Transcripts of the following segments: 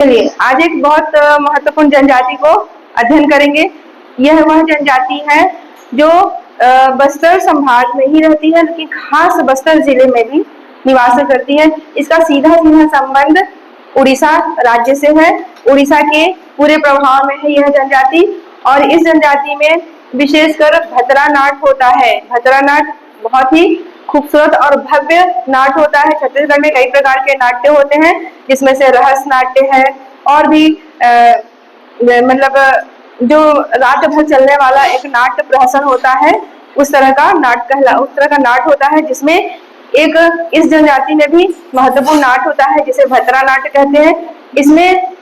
चलिए आज एक बहुत महत्वपूर्ण जनजाति को अध्ययन करेंगे। यह वह जनजाति है जो बस्तर संभाग में ही रहती है, लेकिन खास बस्तर जिले में भी निवास करती है। इसका सीधा सीधा संबंध उड़ीसा राज्य से है। उड़ीसा के पूरे प्रभाव में है यह जनजाति, और इस जनजाति में विशेषकर भतरा नाट होता है। भतरा नाट बहुत ही खूबसूरत और भव्य नाट होता है। छत्तीसगढ़ में कई प्रकार के नाट्य होते हैं, जिसमें से रहस्य नाट्य है और भी मतलब जो रात भर चलने वाला एक नाट्य प्रहसन होता है, उस तरह का नाट होता है, जिसमें एक इस जनजाति में भी महत्वपूर्ण नाट होता है जिसे भतरा नाट्य कहते हैं। इसमें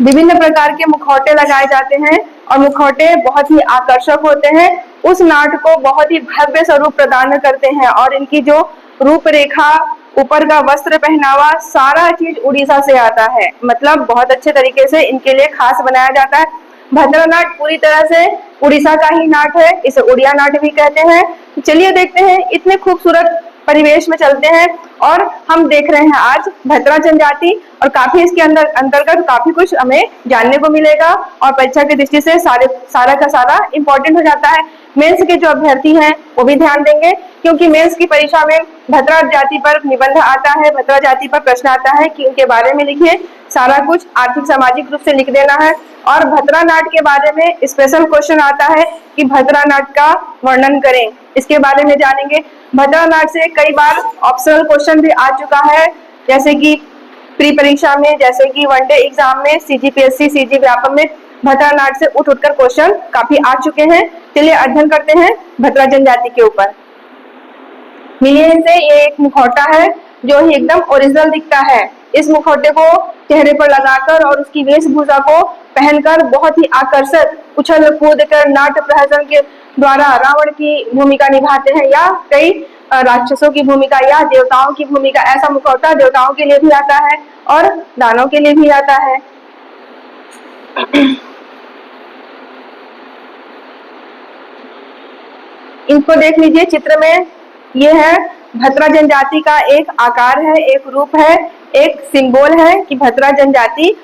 विभिन्न प्रकार के मुखौटे लगाए जाते हैं और मुखौटे बहुत ही आकर्षक होते हैं। उस नाट को बहुत ही भव्य स्वरूप प्रदान करते हैं और इनकी जो रूपरेखा, ऊपर का वस्त्र पहनावा, सारा चीज उड़ीसा से आता है। मतलब बहुत अच्छे तरीके से इनके लिए खास बनाया जाता है। भद्रा नाट पूरी तरह से उड़ीसा का ही नाट है, इसे उड़िया नाट भी कहते हैं। चलिए देखते हैं, इतने खूबसूरत परिवेश में चलते हैं और हम देख रहे हैं आज भतरा जनजाति, और काफी इसके अंतर्गत काफी कुछ हमें जानने को मिलेगा और परीक्षा की दृष्टि से सारा का सारा इम्पोर्टेंट हो जाता है। मेंस के जो अभ्यर्थी हैं वो भी ध्यान देंगे, क्योंकि मेंस की परीक्षा में भतरा जाति पर निबंध आता है, भतरा जाति पर प्रश्न आता है कि उनके बारे में लिखिए। सारा कुछ आर्थिक सामाजिक रूप से लिख देना है। और भतरा नाट के बारे में स्पेशल क्वेश्चन आता है कि भतरा नाट का वर्णन करें, इसके बारे में जानेंगे। भतरा नाट से कई बार ऑप्शनल क्वेश्चन भी आ चुका है, जैसे कि प्री परीक्षा में, जैसे कि वनडे एग्जाम में, सीजीपीएससी, सीजी व्यापम में भतरा नाट से उठकर क्वेश्चन काफी आ चुके हैं। चलिए अध्ययन करते हैं भतरा जनजाति के ऊपर। मिलिए से ये एक मुखौटा है जो ही एकदम ओरिजिनल दिखता है। इस मुखौटे को चेहरे पर लगाकर और उसकी वेशभूषा को पहनकर बहुत ही आकर्षक उछल कूद कर नाट्य प्रहसन के द्वारा रावण की भूमिका निभाते हैं, या कई राक्षसों की भूमिका या देवताओं की भूमिका। ऐसा मुखौटा देवताओं के लिए भी आता है और दानों के लिए भी आता है। इनको देख लीजिए चित्र में, ये है भतरा जनजाति का एक आकार है, एक रूप है, एक सिंबल है कि भतरा जनजाति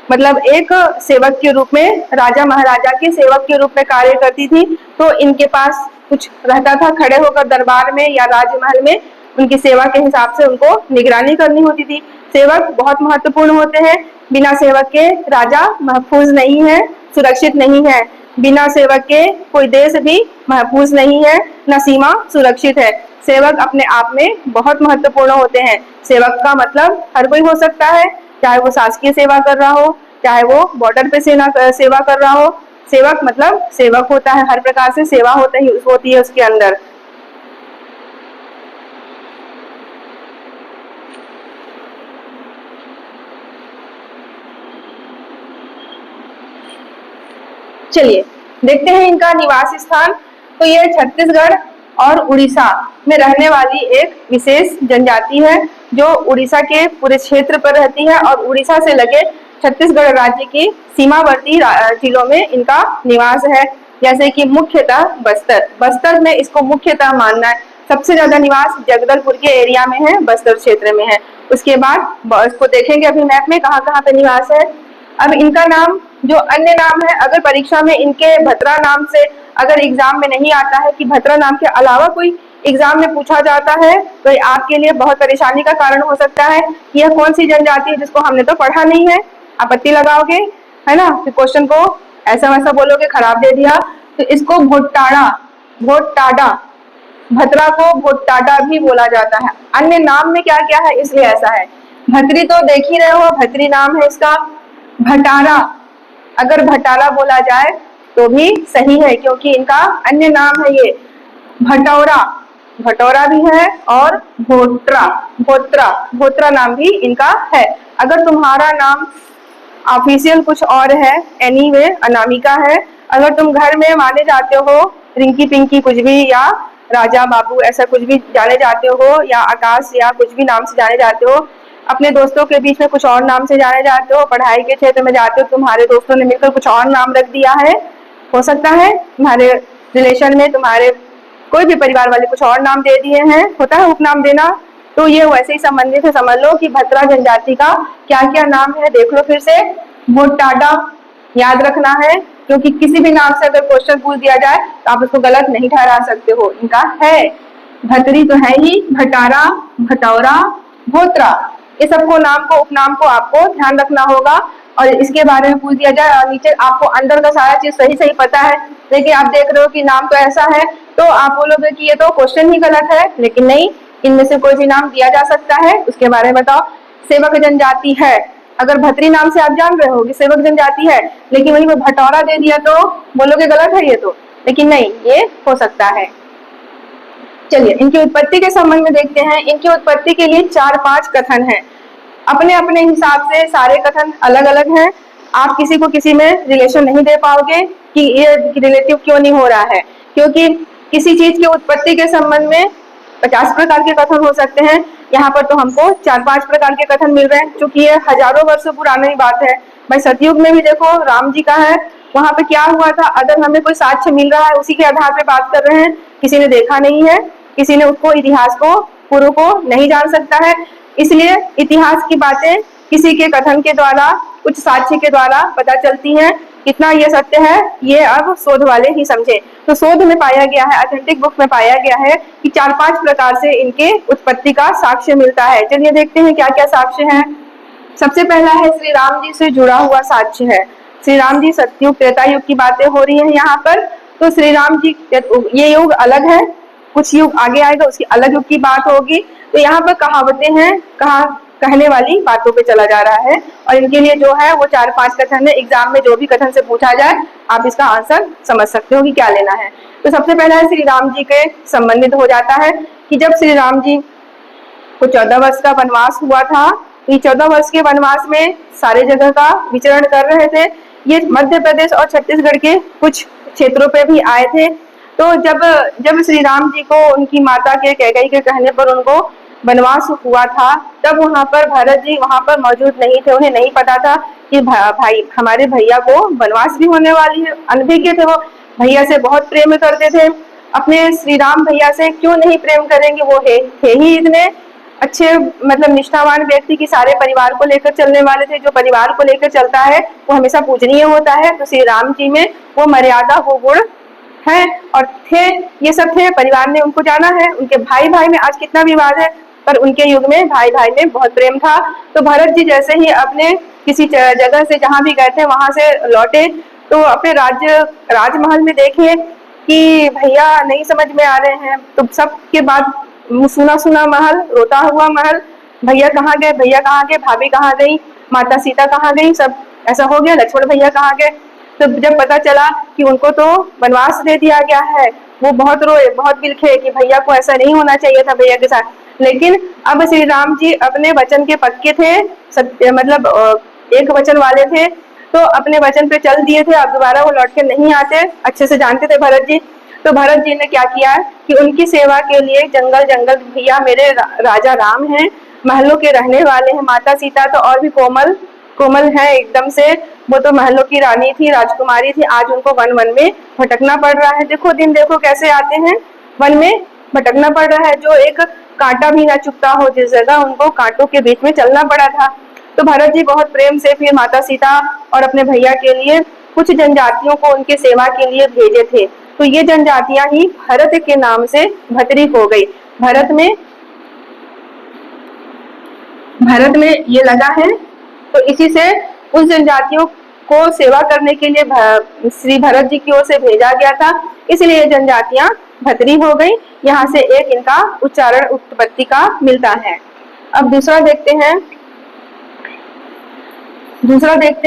मतलब एक सेवक के रूप में, राजा महाराजा के सेवक के रूप में कार्य करती थी। तो इनके पास कुछ रहता था, खड़े होकर दरबार में या राजमहल में उनकी सेवा के हिसाब से उनको निगरानी करनी होती थी। सेवक बहुत महत्वपूर्ण होते हैं। बिना सेवक के राजा महफूज नहीं है, सुरक्षित नहीं है। बिना सेवक के कोई देश भी महफूज नहीं है, न सीमा सुरक्षित है। सेवक अपने आप में बहुत महत्वपूर्ण होते हैं। सेवक का मतलब हर कोई हो सकता है, चाहे वो शासकीय सेवा कर रहा हो, चाहे वो बॉर्डर पे सेवा कर रहा हो। सेवक मतलब सेवक होता है, हर प्रकार से सेवा होती है उसके अंदर। चलिए देखते हैं इनका निवास स्थान। तो यह छत्तीसगढ़ और उड़ीसा में रहने वाली एक विशेष जनजाति है, जो उड़ीसा के पूरे क्षेत्र पर रहती है और उड़ीसा से लगे छत्तीसगढ़ राज्य की सीमावर्ती जिलों में इनका निवास है। जैसे कि मुख्यतः बस्तर में इसको मुख्यतः मानना है। सबसे ज्यादा निवास जगदलपुर के एरिया में है, बस्तर क्षेत्र में है। उसके बाद इसको देखेंगे अभी मैप में कहाँ कहाँ पे निवास है। अब इनका नाम जो अन्य नाम है, अगर परीक्षा में इनके भतरा नाम से अगर एग्जाम में नहीं आता है कि भतरा नाम के अलावा कोई एग्जाम में पूछा जाता है, तो आपके लिए बहुत परेशानी का कारण हो सकता है। यह कौन सी जनजाति है जिसको हमने तो पढ़ा नहीं है, आपत्ति लगाओगे है ना, तो क्वेश्चन को ऐसा वैसा बोलोगे, खराब दे दिया। तो इसको भोटाडा, भतरा को भोटाडा भी बोला जाता है। अन्य नाम में क्या क्या है इसलिए ऐसा है। भतरी तो देख ही रहे हो, भतरी नाम है इसका। भटारा, अगर भटारा बोला जाए तो भी सही है, क्योंकि इनका अन्य नाम है ये भटौरा भी है, और भोत्रा नाम भी इनका है। अगर तुम्हारा नाम ऑफिशियल कुछ और है, एनीवे अनामिका है। अगर तुम घर में माने जाते हो रिंकी पिंकी कुछ भी, या राजा बाबू ऐसा कुछ भी जाने जाते हो, या आकाश या कुछ भी नाम से जाने जाते हो, अपने दोस्तों के बीच में कुछ और नाम से जाने जाते हो, पढ़ाई के क्षेत्र में जाते हो, तुम्हारे दोस्तों ने मिलकर कुछ और नाम रख दिया है, हो सकता है तुम्हारे रिलेशन में तुम्हारे कोई भी परिवार वाले कुछ और नाम दे दिए हैं, होता है उपनाम देना। तो ये वैसे ही संबंधित है। समझ लो कि भतरा जनजाति का क्या क्या नाम है, देख लो फिर से। भोटाडा याद रखना है, क्योंकि किसी भी नाम से अगर क्वेश्चन पूछ दिया जाए तो आप उसको गलत नहीं ठहरा सकते हो। इनका है भतरी तो है ही, भटारा, भटौरा, भोत्रा, ये सबको नाम को उपनाम को आपको ध्यान रखना होगा। और इसके बारे में पूछ दिया जाए और नीचे आपको अंदर का सारा चीज सही सही पता है, लेकिन आप देख रहे हो कि नाम तो ऐसा है, तो आप बोलोगे कि ये तो क्वेश्चन ही गलत है। लेकिन नहीं, इनमें से कोई भी नाम दिया जा सकता है। उसके बारे में बताओ। सेवक जनजाति है, अगर भतरी नाम से आप जान रहे हो कि सेवक जनजाति है, लेकिन वहीं पर भटौरा दे दिया तो बोलोगे गलत है ये तो, लेकिन नहीं, ये हो सकता है। चलिए इनकी उत्पत्ति के संबंध में देखते हैं। इनकी उत्पत्ति के लिए 4-5 कथन हैं। अपने अपने हिसाब से सारे कथन अलग अलग हैं। आप किसी को किसी में रिलेशन नहीं दे पाओगे कि ये रिलेटिव क्यों नहीं हो रहा है, क्योंकि किसी चीज की उत्पत्ति के संबंध में 50 प्रकार के कथन हो सकते हैं। यहाँ पर तो हमको 4-5 प्रकार के कथन मिल रहे हैं, क्योंकि ये हजारों वर्षों पुरानी बात है। भाई सतयुग में भी देखो राम जी का है, वहां पे क्या हुआ था, अगर हमें कोई साक्ष्य मिल रहा है उसी के आधार पे बात कर रहे हैं। किसी ने देखा नहीं है, किसी ने उसको इतिहास को पूर्व को नहीं जान सकता है, इसलिए इतिहास की बातें किसी के कथन के द्वारा, कुछ साक्ष्य के द्वारा पता चलती हैं। कितना ये सत्य है ये अब शोध वाले ही समझे। तो शोध में पाया गया है, ऑथेंटिक बुक में पाया गया है कि 4-5 प्रकार से इनके उत्पत्ति का साक्ष्य मिलता है। चलिए देखते हैं क्या क्या साक्ष्य है। सबसे पहला है श्री राम जी से जुड़ा हुआ साक्ष्य है। श्री राम जी सतयुग त्रेता युग की बातें हो रही है यहाँ पर, तो श्री राम जी, ये युग अलग है, कुछ युग आगे आएगा उसकी अलग युग की बात होगी। तो यहाँ पर कहावतें हैं, कहने वाली बातों पे चला जा रहा है, और इनके लिए जो है वो 4-5 कथन है। एग्जाम में जो भी कथन से पूछा जाए आप इसका आंसर समझ सकते हो कि क्या लेना है। तो सबसे पहला है श्री राम जी के संबंधित हो जाता है कि जब श्री राम जी को 14 वर्ष का वनवास हुआ था, ये 14 वर्ष के वनवास में सारे जगह का विचरण कर रहे थे। ये मध्य प्रदेश और छत्तीसगढ़ के कुछ क्षेत्रों पे भी आए थे। तो जब श्री राम जी को उनकी माता के कैकेयी के कहने पर उनको वनवास हुआ था, तब वहां पर भरत जी वहां पर मौजूद नहीं थे। उन्हें नहीं पता था कि भाई हमारे भैया को वनवास भी होने वाली है। अनभिज्ञ थे वो, भैया से बहुत प्रेम करते थे। अपने श्री राम भैया से क्यों नहीं प्रेम करेंगे, वो थे ही इतने अच्छे, मतलब निष्ठावान व्यक्ति की सारे परिवार को लेकर चलने वाले थे। जो परिवार को लेकर चलता है वो हमेशा पूजनीय होता है। तो श्री राम जी में वो मर्यादा, वो गुण है और थे, ये सब थे। परिवार ने उनको जाना है। उनके भाई भाई में आज कितना विवाद है, पर उनके युग में भाई भाई में बहुत प्रेम था। तो भरत जी जैसे ही अपने किसी जगह से जहां भी गए थे वहां से लौटे, तो अपने राजमहल में देखे कि भैया नहीं समझ में आ रहे हैं। तो सबके बाद सुना सुना महल, रोता हुआ महल, भैया कहाँ गए, भैया कहाँ गए, भाभी कहाँ गई, माता सीता कहाँ गई, सब ऐसा हो गया। लक्ष्मण भैया कहाँ गए। तो जब पता चला कि उनको तो वनवास दे दिया गया है, वो बहुत रोए, बहुत बिलखे कि भैया को ऐसा नहीं होना चाहिए था भैया के साथ। लेकिन अब श्री राम जी अपने वचन के पक्के थे, मतलब एक वचन वाले थे, तो अपने वचन पे चल दिए थे। अब दोबारा वो लौट के नहीं आते, अच्छे से जानते थे भरत जी। तो भरत जी ने क्या किया कि उनकी सेवा के लिए जंगल जंगल, भैया मेरे राजा राम हैं, महलों के रहने वाले हैं, माता सीता तो और भी कोमल कोमल है एकदम से, वो तो महलों की रानी थी, राजकुमारी थी। आज उनको वन वन में भटकना पड़ रहा है। देखो दिन देखो कैसे आते हैं, वन में भटकना पड़ रहा है। जो एक कांटा भी ना चुभता हो जिस जगह, उनको कांटों के बीच में चलना पड़ा था। तो भरत जी बहुत प्रेम से फिर माता सीता और अपने भैया के लिए कुछ जनजातियों को उनके सेवा के लिए भेजे थे। तो ये जनजातियां ही भरत के नाम से भतरी हो गई। भारत में ये लगा है, तो इसी से उस जनजातियों को सेवा करने के लिए श्री भरत जी की ओर से भेजा गया था, इसलिए जनजातियां भतरी हो गई। यहाँ से एक इनका उच्चारण उत्पत्ति का मिलता है। अब दूसरा देखते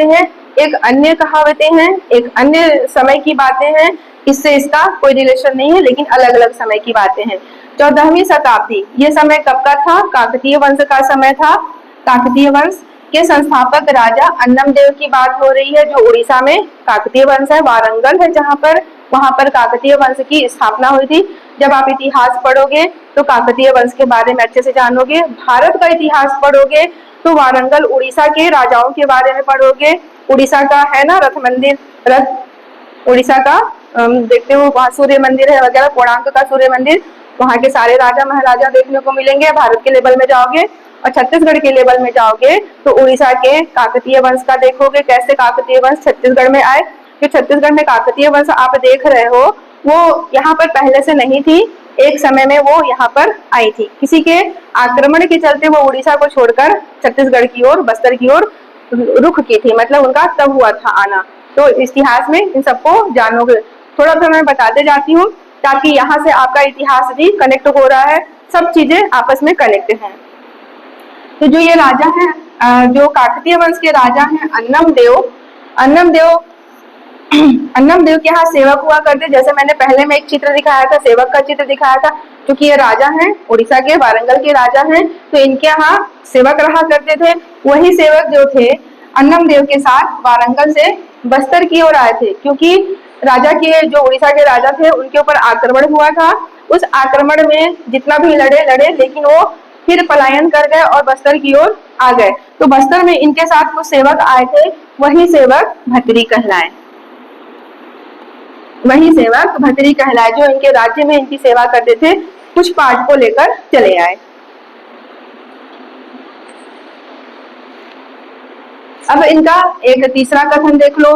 हैं। एक अन्य कहावतें हैं, एक अन्य समय की बातें हैं, इससे इसका कोई रिलेशन नहीं है, लेकिन अलग अलग समय की बातें हैं। 14वीं शताब्दी, ये समय कब का था? काकतीय वंश का समय था। काकतीय वंश के संस्थापक राजा अन्नम देव की बात हो रही है, जो उड़ीसा में काकतीय वंश है, वारंगल है जहाँ पर, वहां पर काकतीय वंश की स्थापना हुई थी। जब आप इतिहास पढ़ोगे तो काकतीय वंश के बारे में अच्छे से जानोगे। भारत का इतिहास पढ़ोगे तो वारंगल उड़ीसा के राजाओं के बारे में पढ़ोगे। उड़ीसा का है ना रथ मंदिर, उड़ीसा का देखते हो वहां सूर्य मंदिर है वगैरह, कोणार्क का सूर्य मंदिर, वहाँ के सारे राजा महाराजा देखने को मिलेंगे भारत के लेवल में जाओगे। और छत्तीसगढ़ के लेवल में जाओगे तो उड़ीसा के काकतीय वंश का देखोगे, कैसे काकतीय वंश छत्तीसगढ़ में आए। जो छत्तीसगढ़ में काकतीय वंश आप देख रहे हो वो यहाँ पर पहले से नहीं थी, एक समय में वो यहाँ पर आई थी। किसी के आक्रमण के चलते वो उड़ीसा को छोड़कर छत्तीसगढ़ की ओर, बस्तर की ओर रुख की थी, मतलब उनका तब हुआ था आना। तो इतिहास में इन सबको जानोगे। थोड़ा सा मैं बताते जाती हूँ ताकि यहाँ से आपका इतिहास भी कनेक्ट हो रहा है, सब चीजें आपस में कनेक्ट हैं। तो जो ये राजा है, जो काकतीय वंश के राजा हैं अन्नम देव, अन्नम देव अन्नम देव के यहाँ सेवक हुआ करते। जैसे मैंने पहले में एक चित्र दिखाया था, सेवक का चित्र दिखाया था, क्योंकि ये राजा हैं उड़ीसा के, वारंगल के राजा हैं, तो इनके यहाँ सेवक रहा करते थे। वही सेवक जो थे अन्नम देव के साथ वारंगल से बस्तर की ओर आए थे, क्योंकि राजा के, जो उड़ीसा के राजा थे, उनके ऊपर आक्रमण हुआ था। उस आक्रमण में जितना भी लड़े, लेकिन वो फिर पलायन कर गए और बस्तर की ओर आ गए। तो बस्तर में इनके साथ कुछ सेवक आए थे, वही सेवक भतरी कहलाए, वही सेवक भतरी कहलाए, जो इनके राज्य में इनकी सेवा करते थे, कुछ पाठ को लेकर चले आए। अब इनका एक तीसरा कथन देख लो,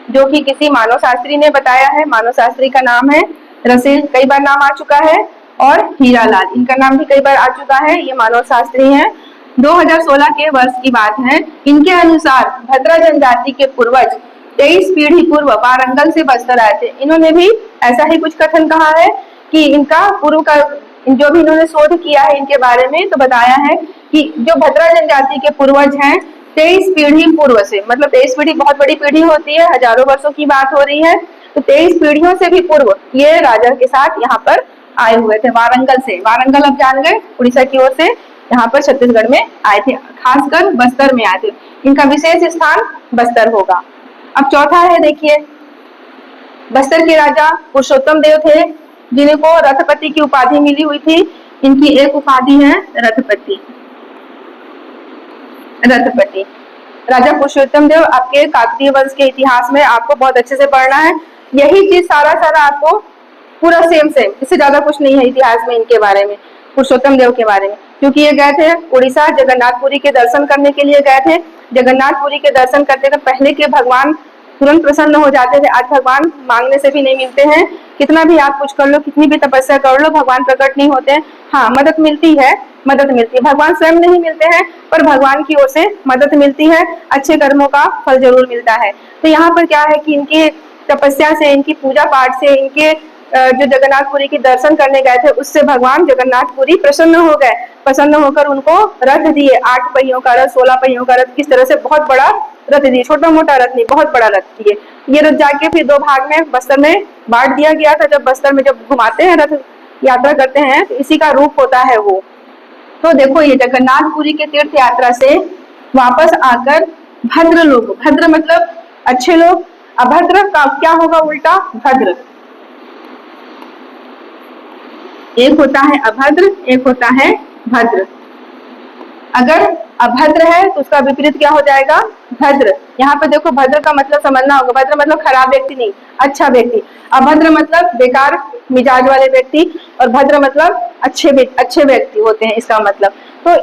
जो कि किसी मानव शास्त्री ने बताया है। मानव शास्त्री का नाम है रसेल, कई बार नाम आ चुका है, और हीरालाल, इनका नाम भी कई बार आ चुका है। ये मानव शास्त्री हैं। 2016 के वर्ष की बात है। इनके अनुसार भद्रा जनजाति के पूर्वज 23 पीढ़ी पूर्व वारंगल से बस्तर आए थे। इन्होंने भी ऐसा ही कुछ कथन कहा है कि इनका पूर्व का, जो भी इन्होंने शोध किया है इनके बारे में, तो बताया है कि जो भद्रा जनजाति के पूर्वज हैं 23 पीढ़ी पूर्व से, मतलब 23 पीढ़ी बहुत बड़ी पीढ़ी होती है, हजारों वर्षों की बात हो रही है, तो 23 पीढ़ियों से भी पूर्व ये राजा के साथ यहाँ पर आए हुए थे वारंगल से। वारंगल अब जान गए, उड़ीसा की ओर से यहाँ पर छत्तीसगढ़ में आए थे, खासकर बस्तर में आए थे। इनका विशेष स्थान बस्तर होगा। अब चौथा है, देखिए, बस्तर के राजा पुरुषोत्तम देव थे, जिनको रथपति की उपाधि मिली हुई थी। इनकी एक उपाधि है रथपति। रथपति राजा पुरुषोत्तम देव आपके काकतीय वंश के इतिहास में आपको बहुत अच्छे से पढ़ना है। यही चीज सारा आपको पूरा सेम, इससे ज्यादा कुछ नहीं है इतिहास में इनके बारे में, पुरुषोत्तम देव के बारे में। क्योंकि ये गए थे उड़ीसा, जगन्नाथपुरी के दर्शन करने के लिए गए थे। जगन्नाथपुरी के दर्शन करते थे, पहले के भगवान तुरंत प्रसन्न हो जाते थे, आज भगवान मांगने से भी नहीं मिलते हैं। कितना भी आप कुछ कर लो, कितनी भी तपस्या कर लो, भगवान प्रकट नहीं होते हैं। हाँ, मदद मिलती है, मदद मिलती है, भगवान स्वयं नहीं मिलते हैं, पर भगवान की ओर से मदद मिलती है, अच्छे कर्मों का फल जरूर मिलता है। तो यहाँ पर क्या है कि इनकी तपस्या से, इनकी पूजा पाठ से, इनके जो जगन्नाथपुरी के दर्शन करने गए थे, उससे भगवान जगन्नाथपुरी प्रसन्न हो गए। प्रसन्न होकर उनको रथ दिए, 8 पहियों का रथ, 16 पहियों का रथ, किस तरह से बहुत बड़ा रथ दिए, छोटा मोटा रथ नहीं, बहुत बड़ा रथ दिए। ये रथ जाके फिर 2 भाग में बस्तर में बांट दिया गया था। जब बस्तर में जब घुमाते हैं, रथ यात्रा करते हैं, तो इसी का रूप होता है वो। तो देखो, ये जगन्नाथपुरी के तीर्थ यात्रा से वापस आकर भद्र लोग, भद्र मतलब अच्छे लोग, अभद्र का क्या होगा उल्टा, भद्र। एक होता है अभद्र, एक होता है भद्र। अगर अभद्र है तो उसका विपरीत क्या हो जाएगा, भद्र। यहाँ पे देखो, भद्र का मतलब समझना होगा, भद्र मतलब खराब व्यक्ति नहीं, अच्छा व्यक्ति। अभद्र मतलब बेकार मिजाज वाले व्यक्ति, और भद्र मतलब अच्छे व्यक्ति होते हैं, इसका मतलब। तो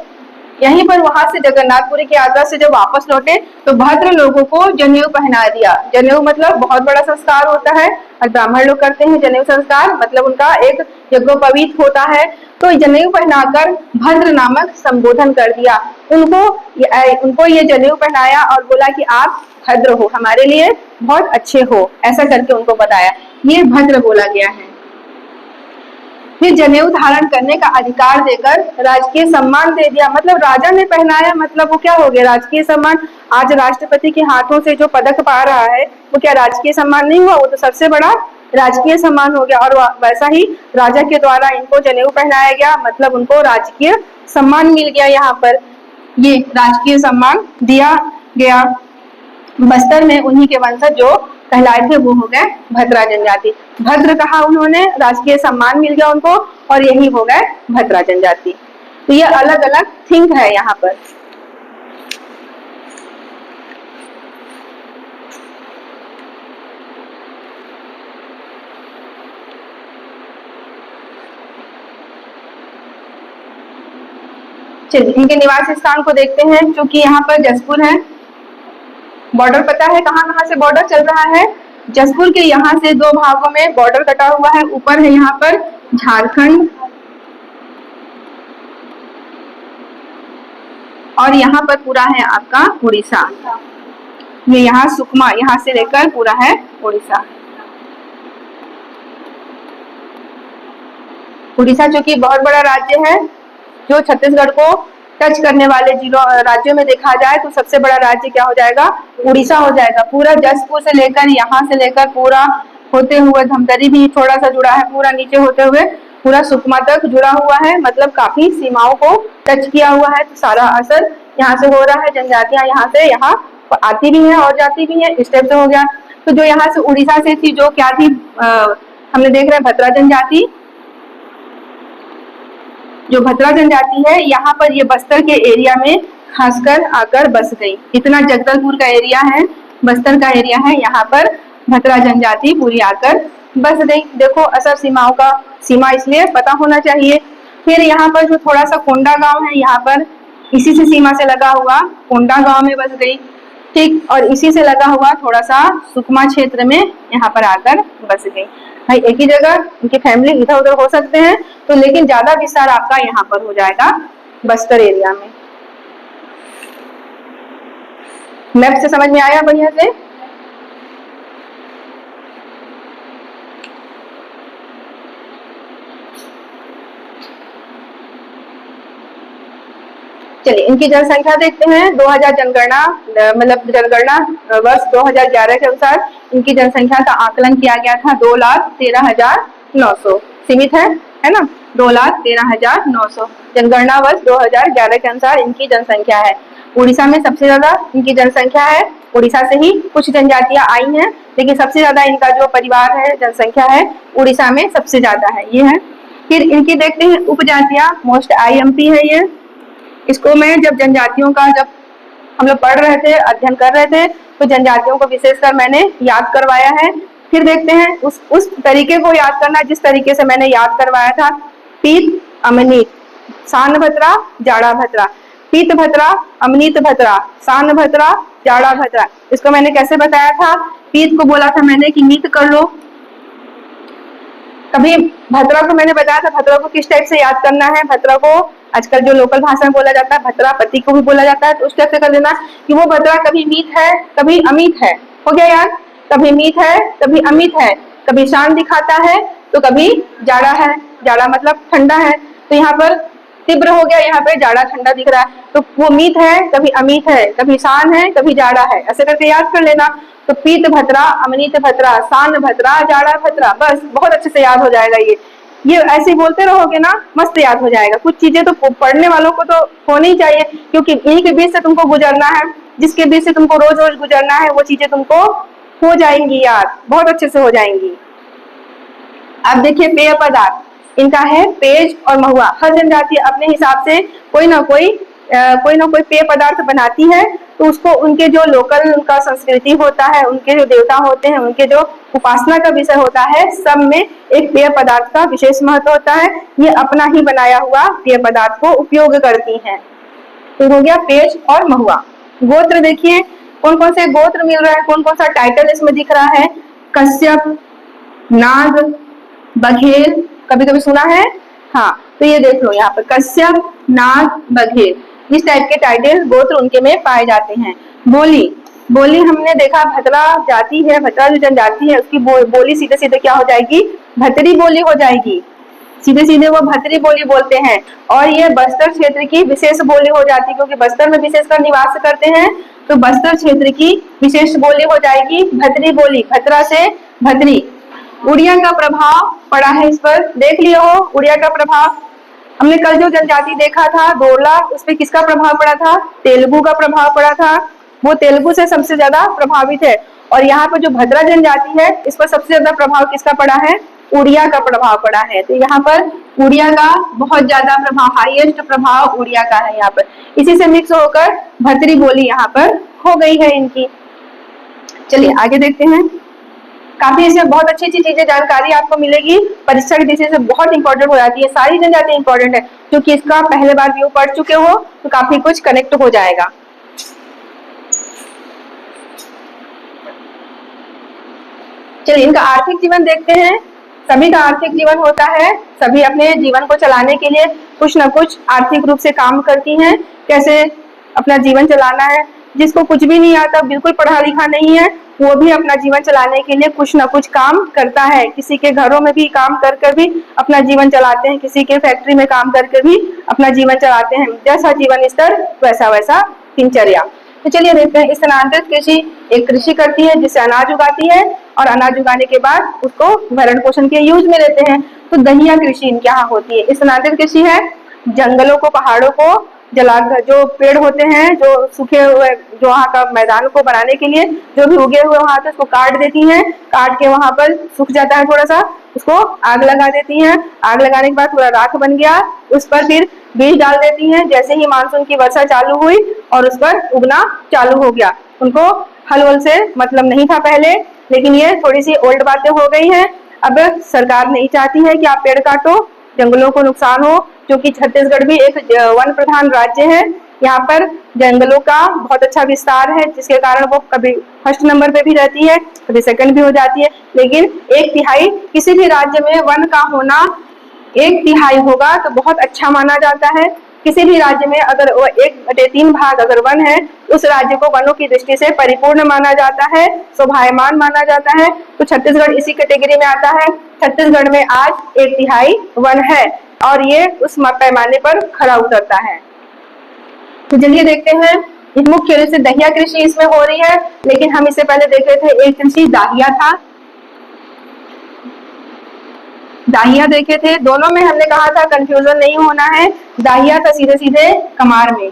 यहीं पर वहां से जगन्नाथपुरी की यात्रा से जब वापस लौटे तो भद्र लोगों को जनेऊ पहना दिया। जनेऊ मतलब बहुत बड़ा संस्कार होता है, और ब्राह्मण लोग करते हैं जनेऊ संस्कार, मतलब उनका एक यज्ञोपवीत होता है। तो जनेऊ पहनाकर भद्र नामक संबोधन कर दिया उनको ये जनेऊ पहनाया और बोला कि आप भद्र हो, हमारे लिए बहुत अच्छे हो, ऐसा करके उनको बताया, ये भद्र बोला गया है। फिर जनेऊ धारण करने का अधिकार देकर राजकीय सम्मान दे दिया, मतलब राजा ने पहनाया, मतलब वो क्या हो गया, राजकीय सम्मान। आज राष्ट्रपति के हाथों से जो पदक पा रहा है वो क्या राजकीय सम्मान नहीं हुआ, वो तो सबसे बड़ा राजकीय सम्मान हो गया। और वैसा ही राजा के द्वारा इनको जनेऊ पहनाया गया, मतलब उनको राजकीय सम्मान मिल गया। यहाँ पर ये राजकीय सम्मान दिया गया। बस्तर में उन्हीं के वंशज जो कहलाए थे वो हो गए भद्रा जनजाति। भद्र कहा उन्होंने, राजकीय सम्मान मिल गया उनको, और यही हो गए भद्रा जनजाति। तो ये अलग अलग थिंक है यहाँ पर। चलिए इनके निवास स्थान को देखते हैं। क्योंकि यहाँ पर जसपुर है, बॉर्डर पता है कहाँ कहाँ से बॉर्डर चल रहा है। जसपुर के यहाँ से दो भागों में बॉर्डर कटा हुआ है। ऊपर है यहाँ पर झारखंड और यहाँ पर पूरा है आपका उड़ीसा। ये यहाँ सुकमा, यहाँ से लेकर पूरा है उड़ीसा। उड़ीसा जो कि बहुत बड़ा राज्य है, जो छत्तीसगढ़ को टच करने वाले जिलों राज्यों में देखा जाए तो सबसे बड़ा राज्य क्या हो जाएगा, उड़ीसा हो जाएगा। पूरा जसपुर से लेकर यहाँ से लेकर पूरा होते हुए धमतरी भी थोड़ा सा जुड़ा है, पूरा नीचे होते हुए पूरा सुकमा तक जुड़ा हुआ है। मतलब काफी सीमाओं को टच किया हुआ है। तो सारा असर यहाँ से हो रहा है। जनजातियां यहाँ से यहाँ आती भी है और जाती भी है। इस टाइप से हो गया। तो जो यहाँ से उड़ीसा से थी, जो क्या थी, हमने देख रहे हैं भद्रा जनजाति। जो भद्रा जनजाति है यहाँ पर ये बस्तर के एरिया में खासकर आकर बस गई। इतना जगदलपुर का एरिया है, बस्तर का एरिया है, यहाँ पर भद्रा जनजाति पूरी आकर बस गई। देखो असर सीमाओं का, सीमा इसलिए पता होना चाहिए। फिर यहाँ पर जो थोड़ा सा कोंडा गांव है, यहाँ पर इसी से सीमा से लगा हुआ कोंडा गांव में बस गई। ठीक, और इसी से लगा हुआ थोड़ा सा सुकमा क्षेत्र में यहाँ पर आकर बस गई। भाई एक ही जगह उनकी फैमिली इधर उधर हो सकते हैं तो, लेकिन ज्यादा विस्तार आपका यहाँ पर हो जाएगा बस्तर एरिया में। मैप से समझ में आया बढ़िया से? चलिए इनकी जनसंख्या देखते हैं। 2000 जनगणना, मतलब जनगणना वर्ष 2011 के अनुसार इनकी जनसंख्या का आकलन किया गया था 2,13,900। सीमित है ना, 2,13,900 जनगणना वर्ष 2011 के अनुसार इनकी जनसंख्या है। उड़ीसा में सबसे ज्यादा इनकी जनसंख्या है। उड़ीसा से ही कुछ जनजातियां आई हैं, लेकिन सबसे ज्यादा इनका जो परिवार है, जनसंख्या है, उड़ीसा में सबसे ज्यादा है, ये है। फिर इनकी देखते हैं उपजातियां। मोस्ट IMP है ये। इसको मैं जब जनजातियों का, जब हम लोग पढ़ रहे थे, अध्ययन कर रहे थे, तो जनजातियों को विशेषकर मैंने याद करवाया है। फिर देखते हैं उस तरीके को याद करना जिस तरीके से मैंने याद करवाया था। पीत, अमनीत, सान भद्रा, जाड़ा भद्रा। पीत भद्रा, अमनीत भद्रा, सान भद्रा, जाड़ा भद्रा। इसको मैंने कैसे बताया था? पीत को बोला था मैंने कि नीत कर लो। कभी भद्रा को मैंने बताया था भद्रा को किस टाइप से याद करना है। भद्रा को आजकल जो लोकल भाषा में बोला जाता है, भद्रा पति को भी बोला जाता है, तो उस टाइप से कर लेना कि वो भद्रा कभी मीत है, कभी अमित है। हो गया याद? कभी मीत है, कभी अमित है, कभी शान दिखाता है तो कभी जाड़ा है। जाड़ा मतलब ठंडा है, तो यहाँ पर तीव्र हो गया, यहाँ पे जाड़ा ठंडा दिख रहा है। तो वो मीत है, कभी अमित है, कभी शान है, कभी जाड़ा है, ऐसे करके याद कर लेना। तो पीत भद्रा, अमनीत भद्रा, शान भद्रा, जाड़ा भद्रा, बस बहुत अच्छे से याद हो जाएगा। ये ऐसे बोलते रहोगे ना, मस्त याद हो जाएगा। कुछ चीजें तो पढ़ने वालों को तो होनी चाहिए, क्योंकि इन्हीं के बीच से तुमको गुजरना है। जिसके बीच से तुमको रोज रोज गुजरना है, वो चीजें तुमको हो जाएंगी याद, बहुत अच्छे से हो जाएंगी। अब देखिए पेय पदार्थ इनका है पेज और महुआ। हर जनजाति अपने हिसाब से कोई ना कोई पेय पदार्थ बनाती है। तो उसको उनके जो लोकल उनका संस्कृति होता है, उनके जो देवता होते हैं, उनके जो उपासना का विषय होता है, सब में एक पेय पदार्थ का विशेष महत्व होता है। ये अपना ही बनाया हुआ पेय पदार्थ को उपयोग करती हैं। तो हो गया पेज और महुआ। गोत्र देखिए कौन कौन से गोत्र मिल रहा है, कौन कौन सा टाइटल इसमें दिख रहा है। कश्यप, नाग, बघेल, कभी कभी सुना है, हाँ। तो ये देख लो यहाँ पर कश्यप, नाग, बघेल, इस टाइप के टाइटल गोत्र उनके में पाए जाते हैं। बोली हमने देखा भद्रा जाति है, भद्रा जो जनजाति है उसकी बोली सीधे सीधे क्या हो जाएगी, भतरी बोली हो जाएगी। सीधे सीधे वो भतरी बोली बोलते हैं। और ये बस्तर क्षेत्र की विशेष बोली हो जाती है, क्योंकि बस्तर में विशेषकर निवास करते हैं, तो बस्तर क्षेत्र की विशेष बोली हो जाएगी भतरी बोली। भद्रा से भतरी। उड़िया का प्रभाव पड़ा है इस पर, देख लियो हो उड़िया का प्रभाव। हमने कल जो जनजाति देखा था दोरला, उस पर किसका प्रभाव पड़ा था, तेलुगु का प्रभाव पड़ा था। वो तेलुगु से सबसे ज्यादा प्रभावित है। और यहाँ पर जो भद्रा जनजाति है, इस पर सबसे ज्यादा प्रभाव किसका पड़ा है, उड़िया का प्रभाव पड़ा है। तो यहाँ पर उड़िया का बहुत ज्यादा प्रभाव, हाईएस्ट प्रभाव उड़िया का है यहाँ पर। इसी से मिक्स होकर भतरी बोली यहाँ पर हो गई है इनकी। चलिए आगे देखते हैं। काफी इसमें बहुत अच्छी अच्छी चीजें जानकारी आपको मिलेगी, परीक्षा की दृष्टि से बहुत इंपॉर्टेंट हो जाती है, सारी जनजाति इंपॉर्टेंट है, क्योंकि इसका पहले बार व्यू पढ़ चुके हो तो काफी कुछ कनेक्ट हो जाएगा। चलिए इनका आर्थिक जीवन देखते हैं। सभी का आर्थिक जीवन होता है, सभी अपने जीवन को चलाने के लिए कुछ न कुछ आर्थिक रूप से काम करती हैं, कैसे अपना जीवन चलाना है। जिसको कुछ भी नहीं आता, बिल्कुल पढ़ा लिखा नहीं है, वो भी अपना जीवन चलाने के लिए कुछ न कुछ काम करता है। किसी के घरों में भी काम कर भी अपना जीवन चलाते हैं, किसी के फैक्ट्री में काम करके भी अपना जीवन चलाते हैं। जैसा जीवन स्तर वैसा वैसा दिनचर्या। तो चलिए देखते हैं, स्थानांतरित कृषि एक कृषि करती है जिससे अनाज उगाती है, और अनाज उगाने के बाद उसको भरण पोषण के यूज में लेते हैं। तो दहिया कृषि इनके यहाँ होती है। स्थानांतरित कृषि है जंगलों को, पहाड़ों को, जो पेड़ होते हैं, जो सूखे हुए, जो वहाँ का मैदान को बनाने के लिए जो भी उगे हुए वहां से उसको काट देती हैं, काट के वहां पर सूख जाता है थोड़ा सा, उसको आग लगा देती हैं। आग लगाने के बाद थोड़ा राख बन गया, उस पर फिर बीज डाल देती हैं। जैसे ही मानसून की वर्षा चालू हुई और उस पर उगना चालू हो गया। उनको हल वल से मतलब नहीं था पहले, लेकिन ये थोड़ी सी ओल्ड बातें हो गई हैं। अब सरकार नहीं चाहती है कि आप पेड़ काटो, जंगलों को नुकसान हो, क्योंकि छत्तीसगढ़ भी एक वन प्रधान राज्य है। यहाँ पर जंगलों का बहुत अच्छा विस्तार है, जिसके कारण वो कभी फर्स्ट नंबर पे भी रहती है, कभी सेकंड भी हो जाती है। लेकिन 1/3 किसी भी राज्य में वन का होना 1/3 होगा तो बहुत अच्छा माना जाता है। किसी भी राज्य में अगर 1/3 भाग अगर वन है, उस राज्य को वनों की दृष्टि से परिपूर्ण माना जाता है, शोभायमान माना जाता है। तो छत्तीसगढ़ इसी कैटेगरी में आता है। छत्तीसगढ़ में आज 1/3 वन है और ये उस पैमाने पर खरा उतरता है। तो चलिए देखते हैं, मुख्य रूप से दहिया कृषि इसमें हो रही है, लेकिन हम इससे पहले देख रहे थे एक कृषि दाहिया था, दाहिया देखे थे। दोनों में हमने कहा था कंफ्यूजन नहीं होना है, दाहिया था सीधे सीधे कमार में।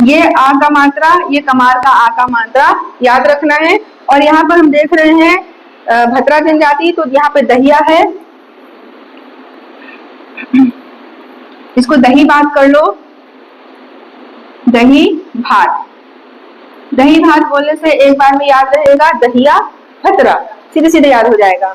ये आ का मात्रा, ये कमार का आ का मात्रा याद रखना है। और यहाँ पर हम देख रहे हैं भतरा जनजाति, तो यहाँ पे दहिया है, इसको दही भात कर लो, दही भात। दही भात बोलने से एक बार में याद रहेगा दहिया भतरा, सीधे सीधे याद हो जाएगा।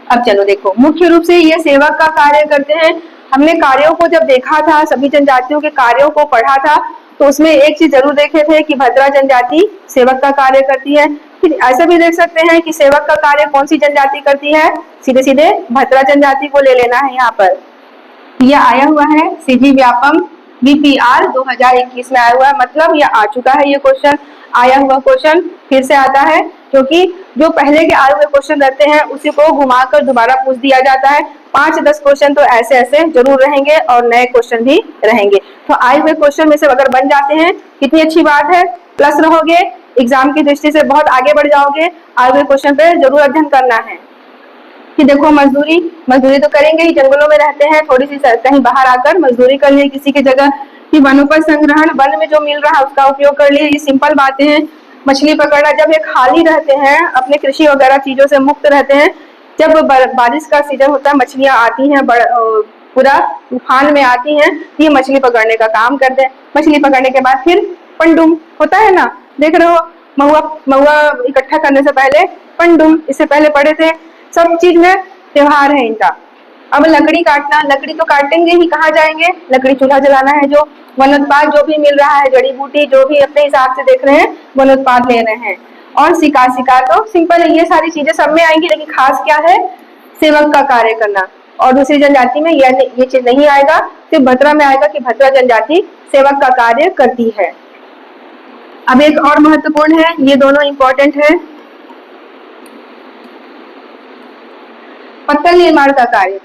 अब चलो देखो, मुख्य रूप से ये सेवक का कार्य करते हैं। हमने कार्यों को जब देखा था, सभी जनजातियों के कार्यों को पढ़ा था, तो उसमें एक चीज जरूर देखे थे कि भद्रा जनजाति सेवक का कार्य करती है। फिर ऐसा भी देख सकते हैं कि सेवक का कार्य कौन सी जनजाति करती है, सीधे सीधे भद्रा जनजाति को ले लेना है। यहाँ पर यह आया हुआ है सीजी व्यापम बीपीआर 2021 में आया हुआ है, मतलब यह आ चुका है। ये क्वेश्चन आया हुआ क्वेश्चन फिर से आता है, क्योंकि जो पहले के आए हुए क्वेश्चन रहते हैं उसी को घुमाकर दोबारा पूछ दिया जाता है। 5-10 क्वेश्चन तो ऐसे ऐसे जरूर रहेंगे और नए क्वेश्चन भी रहेंगे। तो आए हुए क्वेश्चन में से अगर बन जाते हैं, कितनी अच्छी बात है, प्लस रहोगे, एग्जाम की दृष्टि से बहुत आगे बढ़ जाओगे। आए हुए क्वेश्चन पे जरूर अध्ययन करना है। कि देखो मजदूरी तो करेंगे ही, जंगलों में रहते हैं, थोड़ी सी कहीं बाहर आकर मजदूरी कर लिए किसी की जगह, कि वनोपज संग्रहण, वन में जो मिल रहा है उसका उपयोग कर लिए, ये सिंपल बातें हैं। मछली पकड़ना, जब ये खाली रहते हैं, अपने कृषि वगैरह चीजों से मुक्त रहते हैं, जब बारिश का सीजन होता है, मछलियां आती हैं, पूरा तूफान में आती हैं, ये मछली पकड़ने का काम करते हैं। मछली पकड़ने के बाद फिर पंडुम होता है ना, देख रहे हो, महुआ इकट्ठा करने से पहले पंडुम, इससे पहले पढ़े थे। सब चीज में त्योहार है इनका। अब लकड़ी काटना, लकड़ी तो काटेंगे ही, कहाँ जाएंगे, लकड़ी चूल्हा जलाना है। जो वनोत्पाद जो भी मिल रहा है, जड़ी बूटी जो भी अपने हिसाब से देख रहे हैं, वनोत्पाद ले रहे हैं। और शिकार तो सिंपल है, ये सारी चीजें सब में आएंगी, लेकिन खास क्या है, सेवक का कार्य करना। और दूसरी जनजाति में ये चीज नहीं आएगा, सिर्फ भद्रा में आएगा कि भद्रा जनजाति सेवक का कार्य करती है। अब एक और महत्वपूर्ण है, ये दोनों इंपॉर्टेंट है, पत्तल निर्माण का कार्य।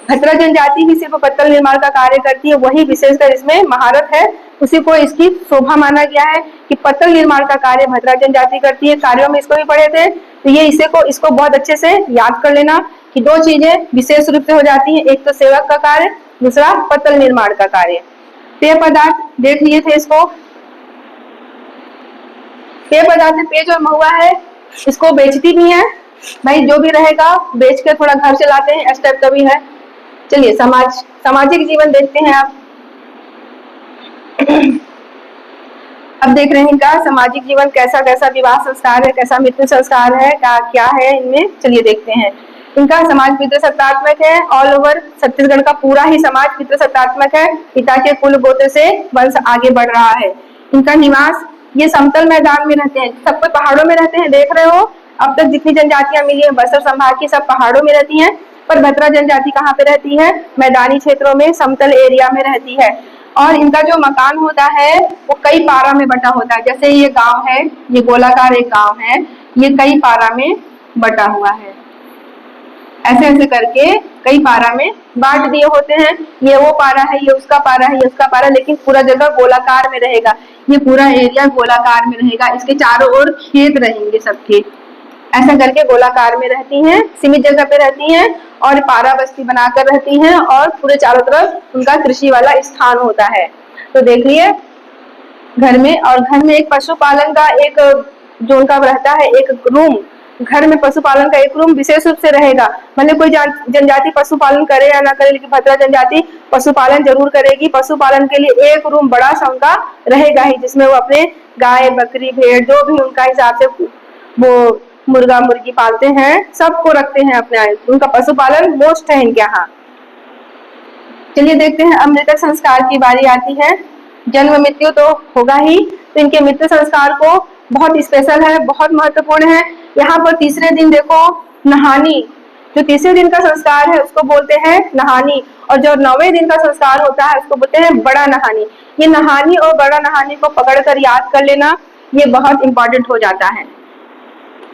भद्रा जनजाति ही सिर्फ पत्तल निर्माण का कार्य करती है, वही विशेषकर इसमें महारत है, उसी को इसकी शोभा माना गया है कि पत्तल निर्माण का कार्य भद्रा जनजाति करती है। कार्यों में इसको भी पढ़े थे, तो ये इसको बहुत अच्छे से याद कर लेना कि दो चीजें विशेष रूप से हो जाती है, एक तो सेवक का कार्य, दूसरा पत्तल निर्माण का कार्य। पेय पदार्थ देख लिए थे इसको, पेय पदार्थ पेज और महुआ है, इसको बेचती भी है भाई, जो भी रहेगा बेच कर थोड़ा घर चलाते हैं, इस टाइप का भी है। चलिए सामाजिक जीवन देखते हैं आप। अब देख रहे हैं इनका सामाजिक जीवन कैसा, कैसा विवाह संस्कार है, कैसा मृत्यु संस्कार है, क्या है इनमें, चलिए देखते हैं। इनका समाज पितृसत्तात्मक है, ऑल ओवर छत्तीसगढ़ का पूरा ही समाज पितृसत्तात्मक है, पिता के कुल गोत्र से वंश आगे बढ़ रहा है। इनका निवास ये समतल मैदान में रहते हैं, सब कोई पहाड़ों में रहते हैं, देख रहे हो अब तक जितनी जनजातियां मिली है बस्तर संभाग की सब पहाड़ों में रहती हैं, पर भद्रा जनजाति कहाँ पे रहती है, मैदानी क्षेत्रों में समतल एरिया में रहती है। और इनका जो मकान होता है वो कई पारा में बटा होता है, जैसे ये गांव है, ये गोलाकार एक गांव है, ये कई पारा में बटा हुआ है, ऐसे ऐसे करके कई पारा में बांट दिए होते हैं। ये वो पारा है, ये उसका पारा है, ये उसका पारा, लेकिन पूरा जगह गोलाकार में रहेगा, ये पूरा एरिया गोलाकार में रहेगा, इसके चारों ओर खेत रहेंगे सबके, ऐसा करके गोलाकार में रहती हैं, सीमित जगह पे रहती हैं और पारा बस्ती बनाकर रहती हैं और पूरे चारों तरफ उनका कृषि वाला स्थान होता है। तो देखिए घर में, और घर में एक पशुपालन का एक जो उनका रहता है एक रूम, घर में पशुपालन का एक रूम विशेष रूप से रहेगा। मतलब कोई जनजाति पशुपालन करे या ना करे, लेकिन भद्रा जनजाति पशुपालन जरूर करेगी। पशुपालन के लिए एक रूम बड़ा सा उनका रहेगा ही, जिसमें वो अपने गाय बकरी भेड़ जो भी उनका हिसाब से वो मुर्गा मुर्गी पालते हैं सबको रखते हैं अपने, उनका पशुपालन मोस्ट है इनके यहाँ। चलिए देखते हैं अब मृतक संस्कार की बारी आती है। जन्म मृत्यु तो होगा ही, तो इनके मृत्यु संस्कार को बहुत स्पेशल है, बहुत महत्वपूर्ण है। यहाँ पर तीसरे दिन देखो नहानी, जो तीसरे दिन का संस्कार है उसको बोलते हैं नहानी, और जो 9वें दिन का संस्कार होता है उसको बोलते हैं बड़ा नहानी। ये नहानी और बड़ा नहानी को पकड़कर याद कर लेना, ये बहुत इंपॉर्टेंट हो जाता है।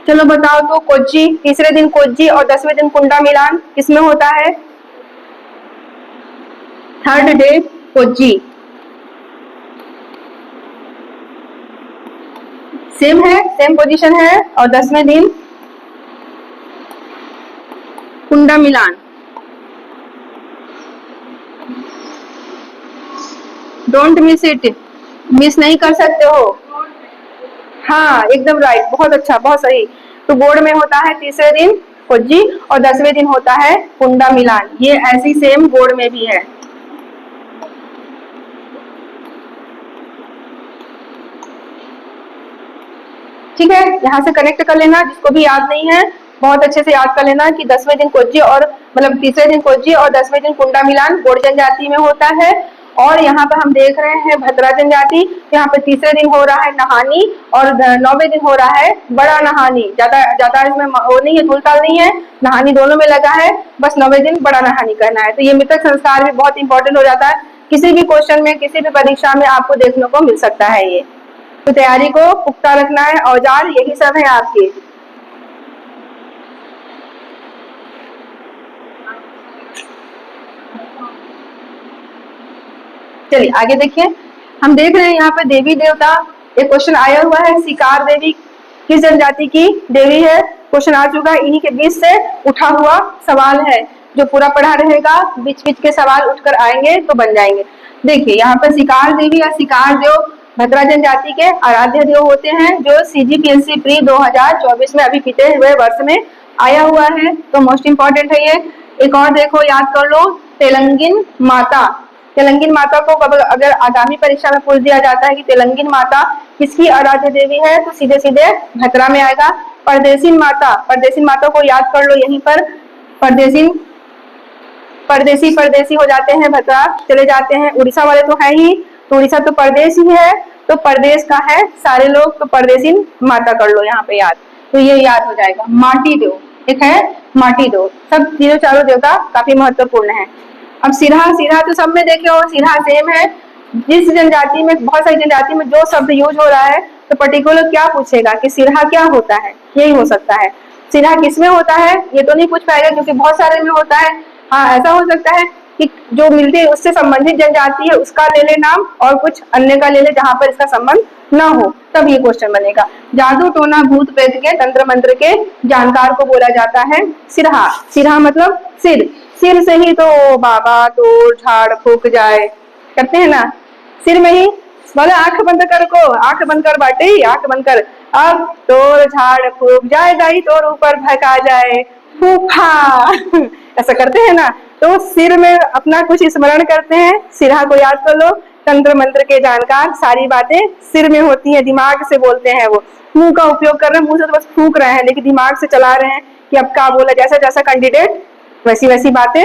चलो बताओ तो कोच्चि, तीसरे दिन कोच्चि और 10वें दिन कुंडा मिलान किसमें होता है, थर्ड डे कोच्चि। सेम है, सेम पोजीशन है, और 10वें दिन कुंडा मिलान। डोंट मिस इट, मिस नहीं कर सकते हो। हाँ एकदम राइट, बहुत अच्छा, बहुत सही। तो बोर्ड में होता है तीसरे दिन कोच्चि और 10वें दिन होता है कुंडा मिलान, ये ऐसी सेम बोर्ड में भी है। ठीक है, यहाँ से कनेक्ट कर लेना, जिसको भी याद नहीं है बहुत अच्छे से याद कर लेना कि 10वें दिन कोच्चि और मतलब तीसरे दिन कोच्चि और 10वें दिन कुंडा मिलान गोंड जनजाति में होता है। और यहाँ पर हम देख रहे हैं भद्रा जनजाति, यहाँ पर तीसरे दिन हो रहा है नहानी और 9वें दिन हो रहा है बड़ा नहानी। ज्यादा इसमें वो नहीं है, धूलताल नहीं है, नहानी दोनों में लगा है, बस 9वें दिन बड़ा नहानी करना है। तो ये मृतक संस्कार भी बहुत इंपॉर्टेंट हो जाता है, किसी भी क्वेश्चन में किसी भी परीक्षा में आपको देखने को मिल सकता है ये। तो तैयारी को पुख्ता रखना है, औजार यही सब है आपके। चलिए आगे देखिए, हम देख रहे हैं यहाँ पे देवी देवता, एक क्वेश्चन आया हुआ है, शिकार देवी किस जनजाति की देवी है, क्वेश्चन आ चुका है, इन्हीं के बीच से उठा हुआ सवाल है, जो पूरा पढ़ा रहेगा बीच बीच के सवाल उठकर आएंगे तो बन जाएंगे। देखिए यहाँ पर शिकार देवी या शिकार देव भद्रा जनजाति के आराध्य देव होते हैं, जो CGPSC प्री 2024 में अभी बीते हुए वर्ष में आया हुआ है, तो मोस्ट इंपॉर्टेंट है ये। एक और देखो याद कर लो, तेलंगिन माता, तेलंगिन माता को अगर आगामी परीक्षा में पूछ दिया जाता है कि तेलंगिन माता किसकी आराध्य देवी है, तो सीधे सीधे भद्रा में आएगा। परदेसिन माता, परदेसिन माता को याद कर लो यहीं पर, परदेसिन परदेसी हो जाते हैं, भद्रा चले जाते हैं, उड़ीसा वाले तो है ही, तो उड़ीसा तो प्रदेश ही है, तो प्रदेश का है सारे लोग, तो परदेसिन माता कर लो यहाँ पे याद, तो ये याद हो जाएगा। माटी देव एक है, माटी देव, सब तीनों चारों देवता काफी महत्वपूर्ण है। अब सिरहा, सिरहा तो सब में देखे हो, सिरहा सेम है, जिस जनजाति में, बहुत सारी जनजाति में जो शब्द यूज हो रहा है तो पर्टिकुलर क्या पूछेगा कि सिरहा क्या होता है, यही हो सकता है। सिरहा किसमें होता है ये तो नहीं पूछ पाएगा क्योंकि बहुत सारे में होता है। हाँ ऐसा हो सकता है कि जो मिलती है उससे संबंधित जनजाति है उसका ले ले नाम, और कुछ अन्य का ले ले जहां पर इसका संबंध ना हो, तब ये क्वेश्चन बनेगा। जादू टोना भूत प्रेत के तंत्र मंत्र के जानकार को बोला जाता है सिरहा। सिरहा मतलब सिर, सिर से ही तो बाबा तोड़ झाड़ फूक जाए करते हैं ना, सिर में ही बोले आंख बंद कर को, आंख बंद कर बाटे, आंख बंद कर, अब तोड़ झाड़ फूक जाए दाई तोड़ ऊपर भका जाए फूफा ऐसा करते हैं ना, तो सिर में अपना कुछ स्मरण करते हैं, सिरहा को याद कर लो, तंत्र मंत्र के जानकार, सारी बातें सिर में होती है, दिमाग से बोलते हैं वो। मुंह का उपयोग कर रहे हैं, मुंह से तो बस फूक रहे हैं, लेकिन दिमाग से चला रहे हैं कि अब क्या बोला, जैसा जैसा कैंडिडेट वैसी वैसी बातें।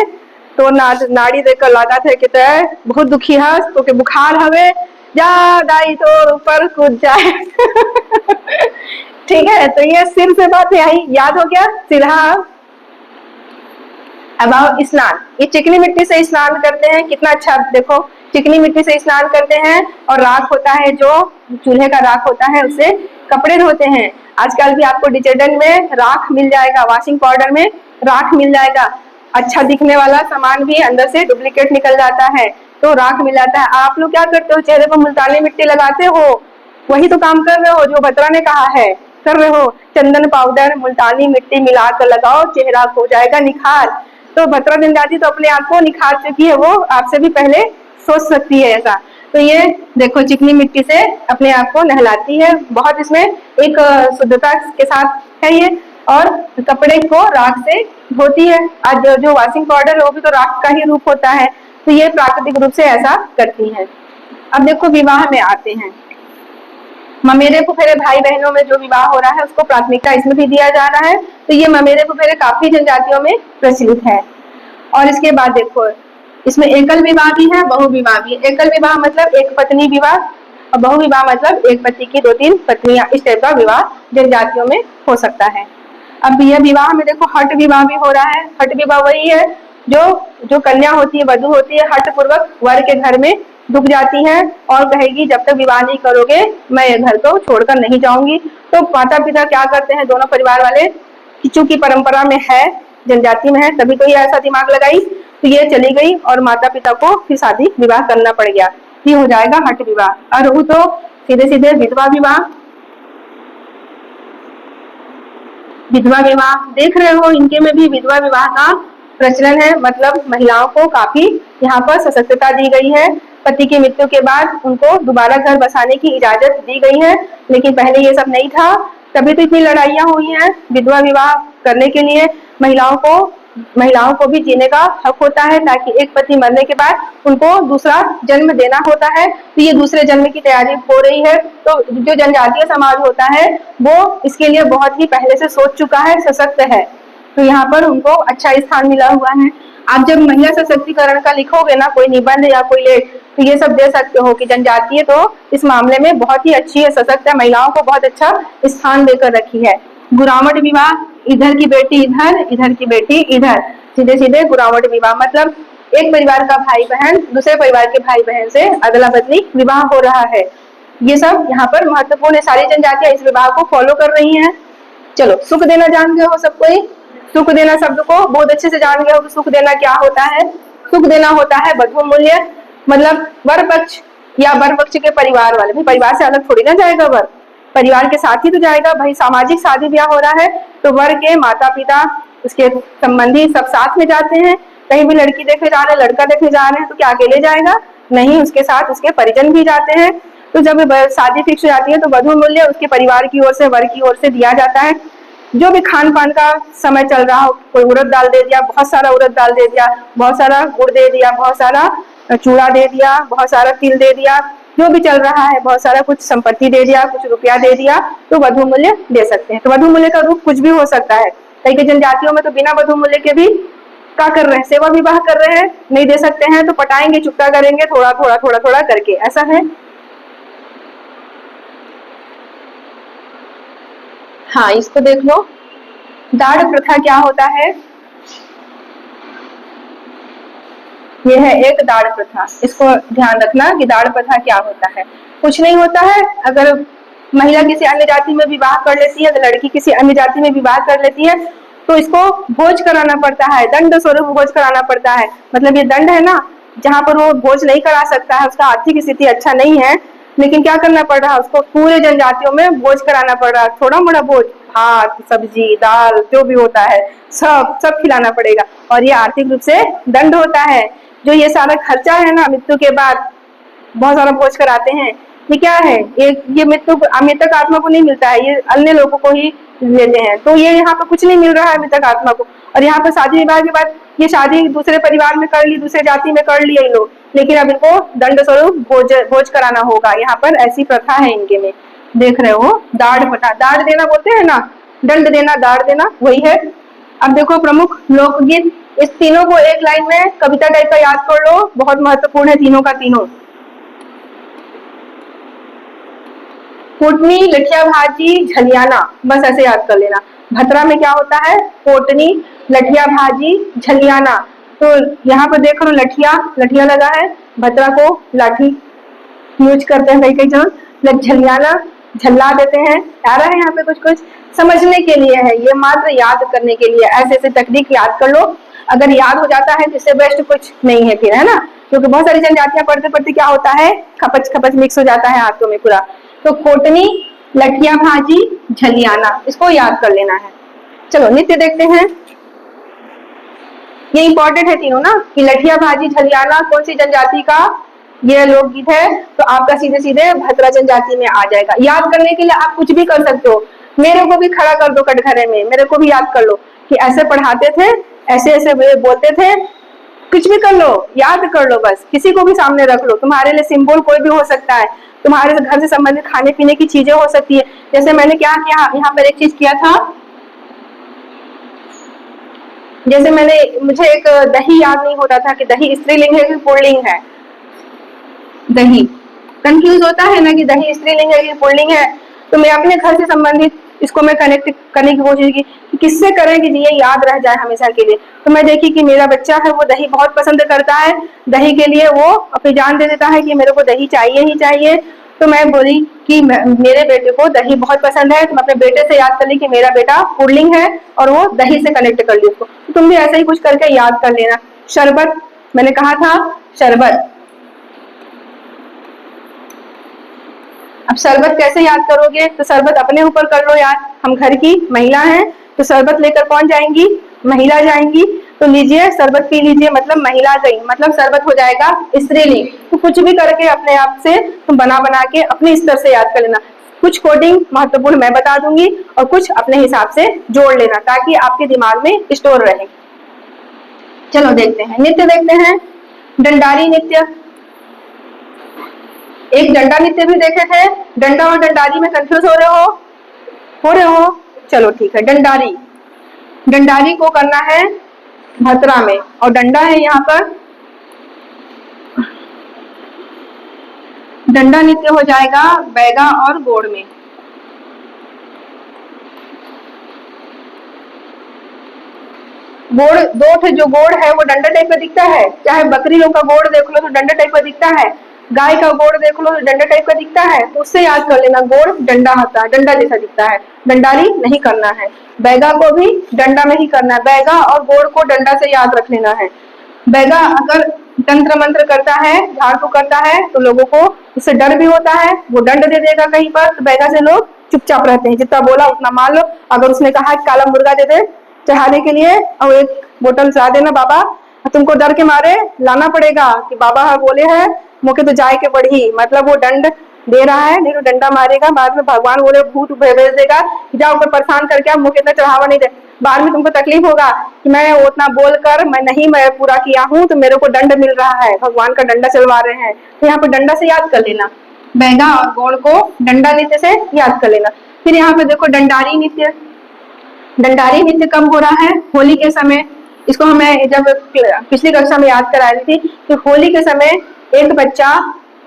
तो नाड़ी देखकर लागत है कि तय बहुत दुखी है, तो के बुखार हवे, जा दाई तो ऊपर कूद जाए। ठीक है, तो ये सिर से बात यही याद हो गया। सीधा अब आओ स्नान। ये चिकनी मिट्टी से स्नान करते हैं, कितना अच्छा देखो, चिकनी मिट्टी से स्नान करते हैं और राख होता है, जो चूल्हे का राख होता है, उससे कपड़े धोते हैं। आजकल भी आपको डिटर्जेंट में राख मिल जाएगा, वॉशिंग पाउडर में राख मिल जाएगा। अच्छा दिखने वाला सामान भी अंदर से डुप्लीकेट निकल जाता है, तो राख मिल जाता है। आप लोग क्या करते हो, चेहरे पर मुल्तानी मिट्टी लगाते हो, वही तो काम कर रहे हो जो बत्रा ने कहा है, कर रहे हो। चंदन पाउडर मुल्तानी मिट्टी मिलाकर लगाओ, चेहरा हो जाएगा निखार। तो बत्रा जनजाति तो अपने आप को निखार चुकी है, वो आपसे भी पहले सोच सकती है ऐसा। तो ये देखो चिकनी मिट्टी से अपने आप को नहलाती है, बहुत इसमें एक शुद्धता के साथ है ये। और कपड़े को राख से धोती है। आज जो वॉशिंग पाउडर है वो भी तो राख का ही रूप होता है, तो ये प्राकृतिक रूप से ऐसा करती है। अब देखो विवाह में आते हैं। ममेरे फुफेरे भाई बहनों में जो विवाह हो रहा है उसको प्राथमिकता इसमें भी दिया जा रहा है। तो ये ममेरे फुफेरे काफी जनजातियों में प्रचलित है। और इसके बाद देखो इसमें एकल विवाह भी है, बहु विवाह भी है। एकल विवाह मतलब एक पत्नी विवाह, और बहु विवाह मतलब एक पति की 2-3 पत्नियां, इस टाइप का विवाह जनजातियों में हो सकता है। अब यह विवाह में देखो हट विवाह भी हो रहा है। हट विवाह वही है जो कन्या होती है, वधु होती है, हट पूर्वक वर के घर में डूब जाती है और कहेगी जब तक विवाह नहीं करोगे मैं ये घर को छोड़कर नहीं जाऊंगी। तो माता पिता क्या करते हैं, दोनों परिवार वाले, चूंकि परंपरा में है, जनजाति में है, तभी तो ये ऐसा दिमाग लगाई। तो ये चली गई और माता पिता को फिर शादी विवाह करना पड़ गया, ये हो जाएगा हट विवाह। और वो तो सीधे सीधे विधवा विवाह। विधवा विवाह देख रहे हो, इनके में भी विधवा विवाह का प्रचलन है। मतलब महिलाओं को काफी यहाँ पर सशक्तता दी गई है। पति की मृत्यु के बाद उनको दोबारा घर बसाने की इजाजत दी गई है, लेकिन पहले ये सब नहीं था। तभी तो इतनी लड़ाइयां हुई हैं विधवा विवाह करने के लिए। महिलाओं को भी जीने का हक होता है, ताकि एक पति मरने के बाद उनको दूसरा जन्म देना होता है। तो ये दूसरे जन्म की तैयारी हो रही है। तो जो जनजातीय समाज होता है वो इसके लिए बहुत ही पहले से सोच चुका है, सशक्त है। तो यहाँ पर उनको अच्छा स्थान मिला हुआ है। आप जब महिला सशक्तिकरण का लिखोगे ना कोई निबंध या कोई लेख, तो ये सब दे सकते हो कि जनजातीय तो इस मामले में बहुत ही अच्छी है, सशक्त है, महिलाओं को बहुत अच्छा स्थान देकर रखी है। गुरावट विवाह, इधर की बेटी इधर, इधर की बेटी इधर, सीधे सीधे गुरावट विवाह मतलब एक परिवार का भाई बहन दूसरे परिवार के भाई बहन से अदला बदली विवाह हो रहा है। ये सब यहाँ पर महत्वपूर्ण है। सारी जनजातियां इस विवाह को फॉलो कर रही हैं। चलो, सुख देना जान गए हो सब कोई। सुख देना शब्द को बहुत अच्छे से जान गए हो कि सुख देना क्या होता है। सुख देना होता है बधू मूल्य, मतलब वर पक्ष या वर पक्ष के परिवार वाले, भाई परिवार से अलग थोड़ी ना जाएगा वर, परिवार के साथ ही तो जाएगा। भाई सामाजिक शादी ब्याह हो रहा है तो वर के माता पिता, उसके संबंधी सब साथ में जाते हैं। कहीं भी लड़की देखने जा रहे हैं, लड़का देखने जा रहे हैं, तो क्या अकेले जाएगा? नहीं, उसके साथ उसके परिजन भी जाते हैं। तो जब शादी फिक्स हो जाती है तो वधू मूल्य उसके परिवार की ओर से, वर की ओर से दिया जाता है। जो भी खान पान का समय चल रहा हो, कोई उड़द दाल दे दिया, बहुत सारा उड़द दाल दे दिया, बहुत सारा गुड़ दे दिया, बहुत सारा चूड़ा दे दिया, बहुत सारा तिल दे दिया, जो भी चल रहा है, बहुत सारा कुछ संपत्ति दे दिया, कुछ रुपया दे दिया, तो वधू मूल्य दे सकते हैं। तो वधू मूल्य का रूप कुछ भी हो सकता है। कई जनजातियों में तो बिना वधू मूल्य के भी क्या कर रहे हैं, सेवा विवाह कर रहे हैं। नहीं दे सकते हैं तो पटाएंगे, चुकता करेंगे, थोड़ा थोड़ा थोड़ा थोड़ा करके, ऐसा है। हाँ, इसको देख लो, दाढ़ प्रथा क्या होता है। ये है एक दाढ़ प्रथा, इसको ध्यान रखना कि दाढ़ प्रथा क्या होता है। कुछ नहीं होता है, अगर महिला किसी अन्य जाति में विवाह कर लेती है, लड़की किसी अन्य जाति में विवाह कर लेती है, तो इसको भोज कराना पड़ता है, दंड स्वरूप भोज कराना पड़ता है। मतलब ये दंड है ना, जहाँ पर वो भोज नहीं करा सकता है, उसका आर्थिक स्थिति अच्छा नहीं है, लेकिन क्या करना पड़ रहा है, उसको पूरे जनजातियों में भोज कराना पड़ रहा है। थोड़ा मोड़ा भोज, भात सब्जी दाल जो भी होता है सब खिलाना पड़ेगा, और ये आर्थिक रूप से दंड होता है। जो ये सारा खर्चा है ना, मृत्यु के बाद बहुत सारा भोज कराते हैं, ये क्या है, ये मृतक आत्मा को नहीं मिलता है, ये अन्य लोगों को ही लेते हैं। तो ये यहाँ पे कुछ नहीं मिल रहा है मृतक आत्मा को। और यहाँ पे शादी विवाह के बाद ये शादी दूसरे परिवार में कर ली, दूसरे जाति में कर लिए लोग, लेकिन अब इनको दंड स्वरूप भोज कराना होगा। यहाँ पर ऐसी प्रथा है इनके में, देख रहे हो, दाड़ देना बोलते हैं ना, दंड देना, दाड़ देना, वही है। अब देखो प्रमुख लोकगीत, इस तीनों को एक लाइन में कविता टाइप का याद कर लो, बहुत महत्वपूर्ण है तीनों का तीनों। कोटनी, लठिया भाजी, झलियाना, बस ऐसे याद कर लेना। भतरा में क्या होता है, कोटनी, लठिया भाजी, झलियाना। तो यहाँ पर देख लो, लठिया लगा है, भतरा को लाठी यूज करते हैं कई जगह, झलियाना झल्ला देते हैं। आ रहा है यहाँ पे कुछ कुछ समझने के लिए है, ये मात्र याद करने के लिए, ऐसे ऐसे तकनीक याद कर लो। अगर याद हो जाता है तो इससे बेस्ट कुछ नहीं है फिर, है ना। क्योंकि बहुत सारी जनजातियां पढ़ते पढ़ते क्या होता है, खपच खपच मिक्स हो जाता है हाथों में पूरा। तो कोटनी, लठिया भाजी, झलियाना, इसको याद कर लेना है। चलो नृत्य देखते हैं, ये इंपॉर्टेंट है तीनों ना, कि लठिया भाजी झलियाना कौन सी जनजाति का ये लोकगीत है, तो आपका सीधे सीधे भतरा जनजाति में आ जाएगा। याद करने के लिए आप कुछ भी कर सकते हो, मेरे को भी खड़ा कर दो कटघरे में, मेरे को भी याद कर लो कि ऐसे पढ़ाते थे, ऐसे ऐसे बोलते थे, कुछ भी कर लो, याद कर लो, बस किसी को भी सामने रख लो। तुम्हारे लिए सिंबल कोई भी हो सकता है, तुम्हारे घर से संबंधित खाने पीने की चीजें हो सकती है। जैसे मैंने क्या किया यहाँ पर, एक चीज किया था, जैसे मुझे एक दही याद नहीं होता था कि दही स्त्रीलिंग है कि पुल्लिंग है। दही कंफ्यूज होता है ना कि दही स्त्रीलिंग है कि पुल्लिंग है। तो मैं अपने घर से संबंधित इसको मैं कनेक्ट करने की कोशिश की कि किससे करें कि ये याद रह जाए हमेशा के लिए। तो मैं देखी कि मेरा बच्चा है वो दही बहुत पसंद करता है, दही के लिए वो अपनी जान दे देता है कि मेरे को दही चाहिए ही चाहिए। तो मैं बोली कि मेरे बेटे को दही बहुत पसंद है, तो मैं अपने बेटे से याद कर ली कि मेरा बेटा पुल्लिंग है और वो दही से कनेक्ट कर ली उसको। तो तुम भी ऐसा ही कुछ करके याद कर लेना। शरबत, मैंने कहा था शरबत, अब शरबत कैसे याद करोगे, तो शरबत अपने ऊपर कर लो याद, हम घर की महिला हैं, तो शरबत लेकर कौन जाएंगी, महिला जाएंगी। तो लीजिए शरबत पी लीजिए, मतलब महिला गई, मतलब शरबत हो जाएगा स्त्रीलिंग। तो कुछ भी करके अपने आप से तुम बना बना के अपने स्तर से याद कर लेना। कुछ कोडिंग महत्वपूर्ण मैं बता दूंगी और कुछ अपने हिसाब से जोड़ लेना, ताकि आपके दिमाग में स्टोर रहे। चलो देखते हैं, नृत्य देखते हैं। डंडारी नृत्य, एक डंडा नृत्य भी देखे थे, डंडा और डंडारी में कंफ्यूज हो रहे हो, चलो ठीक है। डंडारी को करना है भतरा में, और डंडा है यहाँ पर, डंडा नृत्य हो जाएगा बैगा और गोड़ में। गोड़, दो जो गोड़ है वो डंडा टाइप का दिखता है, चाहे बकरी लोग का गोड़ देख लो तो डंडा टाइप का दिखता है, गाय का गोड़ देख लो तो डंडा टाइप का दिखता है, तो उससे याद कर लेना, गोड़ डंडा होता है, डंडा जैसा दिखता है। डंडारी नहीं करना है, बैगा को भी डंडा में ही करना है, बैगा और गोड़ को डंडा से याद रख लेना है। बैगा अगर तंत्र मंत्र करता है, झाड़ फूक करता है, तो लोगों को उससे डर भी होता है, वो दंड दे देगा कहीं पर, तो बैगा से लोग चुपचाप रहते हैं, जितना बोला उतना मान लो। अगर उसने कहा काला मुर्गा दे दे चढ़ाने के लिए और एक बोतल ला देना बाबा, तुमको डर के मारे लाना पड़ेगा कि बाबा बोले हैं मुके तो जाए के पड़ी, मतलब वो दंड दे रहा है, नहीं तो डंडा मारेगा, बाद में भगवान बोले भूत भेज देगा, जाओ ऊपर परेशान करके आप मुके इतना चढ़ावा नहीं दे, बाद में तुमको तकलीफ होगा कि मैं उतना बोलकर मैं पूरा किया हूँ तो मेरे को दंड मिल रहा है, भगवान का डंडा चलवा रहे हैं। तो यहाँ पे डंडा से याद कर लेना, बैगा और गौड़ को डंडा नृत्य से याद कर लेना। फिर यहाँ पे देखो डंडारी नृत्य, डंडारी नृत्य कब हो रहा है, होली के समय। इसको हमें जब पिछली कक्षा में याद करा रही थी कि होली के समय एक बच्चा,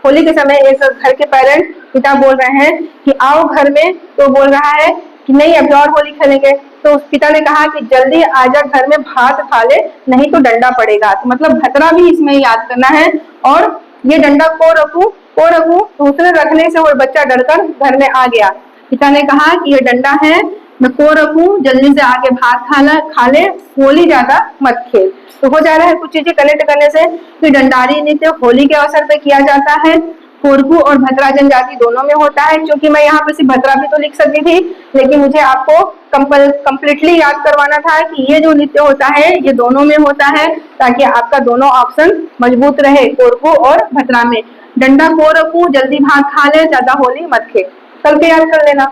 होली के समय एक घर के पेरेंट पिता बोल रहे हैं कि आओ घर में, तो बोल रहा है कि नहीं अभी और होली खेलेंगे, तो उस पिता ने कहा कि जल्दी आजा घर में भात खा ले, नहीं तो डंडा पड़ेगा। तो मतलब भतरा भी इसमें याद करना है, और ये डंडा को रखूं, तो उसने रखने से वो बच्चा डरकर घर में आ गया। पिता ने कहा कि ये डंडा है, मैं को रखूं, जल्दी से आके भात खा ले, होली ज्यादा मत खेल। तो हो जा रहा है कुछ चीजें कनेक्ट करने से। फिर डंडारी नृत्य होली के अवसर पे किया जाता है, कोरकू और भतरा जनजाति दोनों में होता है। क्योंकि मैं यहाँ पे सिर्फ भतरा भी तो लिख सकती थी, लेकिन मुझे आपको कंप्लीटली याद करवाना था कि ये जो नृत्य होता है ये दोनों में होता है, ताकि आपका दोनों ऑप्शन मजबूत रहे, कोरकू और भतरा में। डंडा को रखूं, जल्दी भाग खा ले, ज्यादा होली मत खे। कल के याद कर लेना।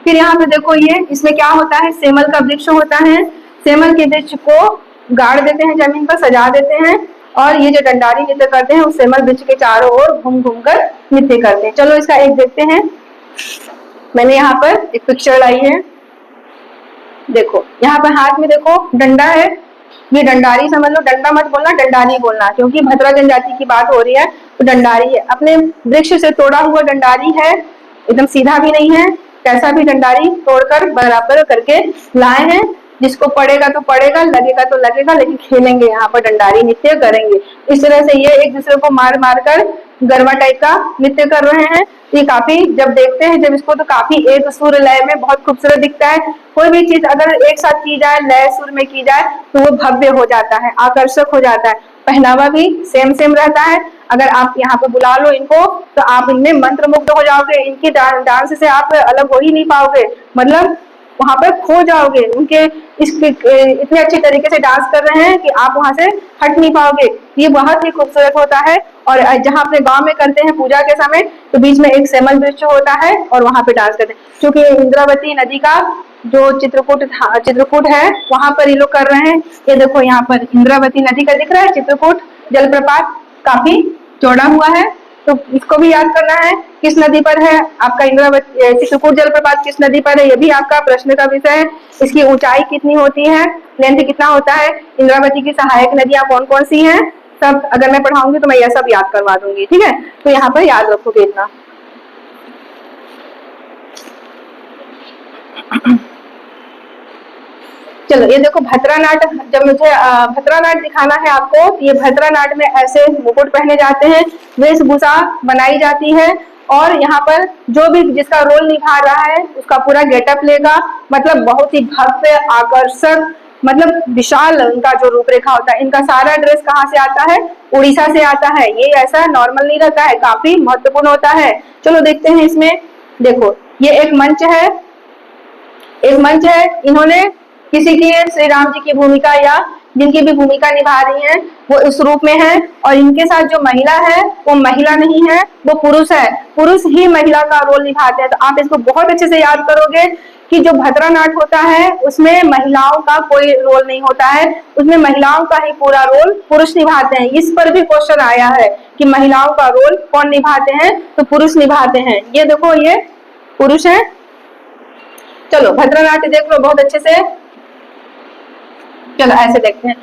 फिर यहाँ पे देखो ये इसमें क्या होता है, सेमल का वृक्ष होता है। सेमल के वृक्ष को गाड़ देते हैं जमीन पर, सजा देते हैं, और ये जो डंडारी नृत्य करते हैं उस सेमल वृक्ष के चारों ओर घूम घूम कर नृत्य करते हैं। चलो इसका एक देखते हैं। मैंने यहाँ पर एक पिक्चर लाई है, देखो यहाँ पर हाथ में देखो डंडा है, ये डंडारी समझ लो, डंडा मत बोलना, डंडारी बोलना, क्योंकि भद्रा जनजाति की बात हो रही है तो डंडारी है। अपने वृक्ष से तोड़ा हुआ डंडारी है, एकदम सीधा भी नहीं है, कैसा भी डंडारी तोड़कर बराबर करके लाए हैं। जिसको पड़ेगा तो पड़ेगा, लगेगा तो लगेगा, लेकिन खेलेंगे यहाँ पर, डंडारी नृत्य करेंगे। इस तरह से ये एक दूसरे को मार मार कर गरबा टाइप का नृत्य कर रहे हैं। ये काफी, जब देखते हैं जब इसको, तो काफी एक सुर लय में बहुत खूबसूरत दिखता है। कोई भी चीज अगर एक साथ की जाए, लय सुर में की जाए, तो वो भव्य हो जाता है, आकर्षक हो जाता है। पहनावा भी सेम सेम रहता है। अगर आप यहाँ पे बुला लो इनको तो आप इनमें मंत्रमुग्ध हो जाओगे, इनकी डांस से आप अलग हो ही नहीं पाओगे, मतलब वहां पर खो जाओगे। उनके इतने अच्छे तरीके से डांस कर रहे हैं कि आप वहां से हट नहीं पाओगे। ये बहुत ही खूबसूरत होता है। और जहाँ अपने गांव में करते हैं पूजा के समय, तो बीच में एक सेमल वृक्ष होता है और वहां पे डांस करते हैं। क्योंकि इंद्रावती नदी का जो चित्रकूट है वहां पर ये लोग कर रहे हैं। ये देखो यहाँ पर इंद्रावती नदी का दिख रहा है, चित्रकूट जलप्रपात काफी चौड़ा हुआ है, तो इसको भी याद करना है। किस नदी पर है आपका इंद्रावती चित्रकूट जलप्रपात, किस नदी पर है, ये भी आपका प्रश्न का विषय है। इसकी ऊंचाई कितनी होती है, लेंथ कितना होता है, इंद्रावती की सहायक नदियां कौन कौन सी हैं, सब अगर मैं पढ़ाऊंगी तो मैं यह सब याद करवा दूंगी, ठीक है। तो यहाँ पर याद रखोगे इतना। चलो ये देखो भद्रा नाट, जब मुझे भद्रा नाट दिखाना है आपको, तो ये भद्रा नाट में ऐसे मुकुट पहने जाते हैं, वेशभूषा बनाई जाती है, और यहाँ पर जो भी जिसका रोल निभा रहा है उसका पूरा गेटअप लेगा, मतलब बहुत ही भव्य आकर्षक, मतलब विशाल उनका जो रूपरेखा होता है। इनका सारा ड्रेस कहाँ से आता है, उड़ीसा से आता है। ये ऐसा नॉर्मल नहीं रहता है, काफी महत्वपूर्ण होता है। चलो देखते हैं इसमें। देखो ये एक मंच है, इन्होंने किसी की श्री राम जी की भूमिका या जिनकी भी भूमिका निभा रही हैं वो इस रूप में है, और इनके साथ जो महिला है वो महिला नहीं है, वो पुरुष है। पुरुष ही महिला का रोल निभाते हैं। तो आप इसको बहुत अच्छे से याद करोगे कि जो भद्रा नाट होता है उसमें महिलाओं का कोई रोल नहीं होता है, उसमें महिलाओं का ही पूरा रोल पुरुष निभाते हैं। इस पर भी क्वेश्चन आया है कि महिलाओं का रोल कौन निभाते हैं, तो पुरुष निभाते हैं। ये देखो ये पुरुष है। चलो भद्रा नाट्य देख लो बहुत अच्छे से। चलो ऐसे देखते हैं,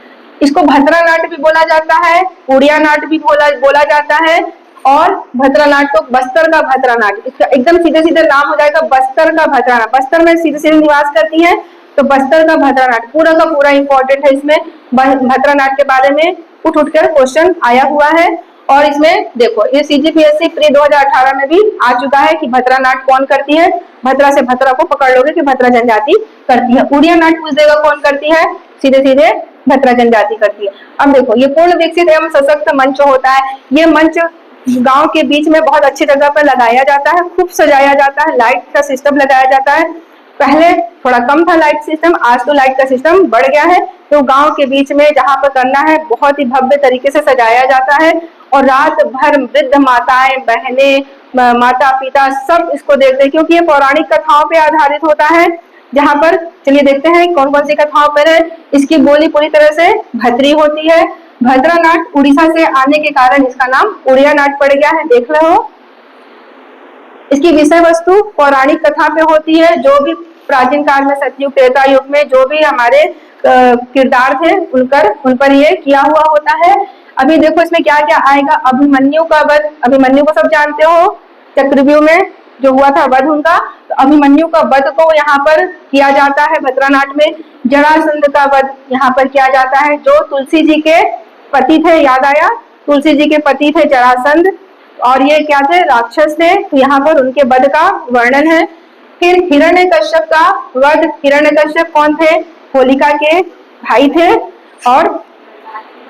इसको भद्रा नाट्य भी बोला जाता है, उड़िया नाट्य भी बोला जाता है, और भद्रा नाट्य तो बस्तर का भद्रा नाट्य, इसका एकदम सीधे सीधे नाम हो जाएगा बस्तर का भद्रा नाट्य। बस्तर में सीधे सीधे निवास करती है, तो बस्तर का भद्रा नाट्य पूरा का पूरा इंपॉर्टेंट है। इसमें भद्रा नाट्य के बारे में उठ उठकर क्वेश्चन आया हुआ है। और इसमें देखो ये CGPSC प्री 2018 में भी आ चुका है कि भद्रा नाट्य कौन करती है। भद्रा से भद्रा को पकड़ लोगे कि भद्रा जनजाति करती है। उड़िया नाट्य पूछ देगा कौन करती है, सीधे सीधे भद्रा जनजाति करती है। अब देखो ये पूर्ण विकसित एवं सशक्त मंच होता है। ये मंच गांव के बीच में बहुत अच्छी जगह पर लगाया जाता है, खूब सजाया जाता है, लाइट का सिस्टम लगाया जाता है। पहले थोड़ा कम था लाइट सिस्टम, आज तो लाइट का सिस्टम बढ़ गया है। तो गांव के बीच में जहां पर करना है बहुत ही भव्य तरीके से सजाया जाता है, और रात भर वृद्ध माताएं बहनें माता पिता सब इसको देखते हैं, क्योंकि ये पौराणिक कथाओं पे आधारित होता है। जहां पर चलिए देखते हैं कौन कौन सी कथाओं पर है। इसकी बोली पूरी तरह से भद्री होती है। भद्रा नाट उड़ीसा से आने के कारण इसका नाम उड़िया नाट पड़ गया है, देख रहे हो। इसकी विषय वस्तु पौराणिक कथा पे होती है। जो भी प्राचीन काल में सतयुग त्रेता युग में जो भी हमारे किरदार थे उन पर ये किया हुआ होता है। अभी देखो इसमें क्या क्या आएगा। अभिमन्यु का वध, अभिमन्यु को सब जानते हो, चक्रव्यूह में जो हुआ था वध उनका, तो अभिमन्यु का वध को यहाँ पर किया जाता है भद्रा नाट में। जरासंध का वध यहाँ पर किया जाता है, जो तुलसी जी के पति थे, याद आया, तुलसी जी के पति थे जरासंध, और ये क्या थे, राक्षस थे। तो यहाँ पर उनके वध का वर्णन है। फिर हिरण्यकश्यप का वध। हिरण्यकश्यप कौन थे, होलिका के भाई थे और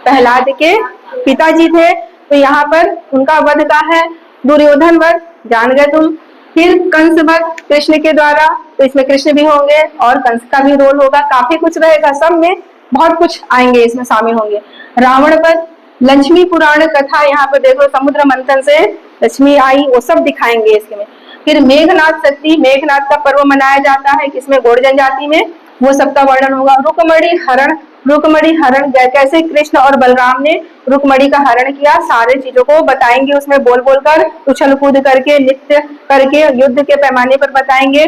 प्रहलाद के पिताजी थे। तो यहाँ पर उनका वध का है। दुर्योधन वध जान गए तुम। फिर कंस वध कृष्ण के द्वारा, तो इसमें कृष्ण भी होंगे और कंस का भी रोल होगा, काफी कुछ रहेगा, सब में बहुत कुछ आएंगे, इसमें शामिल होंगे। रावण वध, लक्ष्मी पुराण कथा यहाँ पर देखो, समुद्र मंथन से लक्ष्मी आई, वो सब दिखाएंगे इसमें। फिर मेघनाथ सती, मेघनाथ का पर्व मनाया जाता है किसमें, गौड़ जनजाति में, वो सबका वर्णन होगा। रुकमणि हरण, रुकमणि हरण कैसे कृष्ण और बलराम ने रुकमणि का हरण किया, सारे चीजों को बताएंगे उसमें, बोल बोलकर, उछल कूद करके, नृत्य करके, युद्ध के पैमाने पर बताएंगे।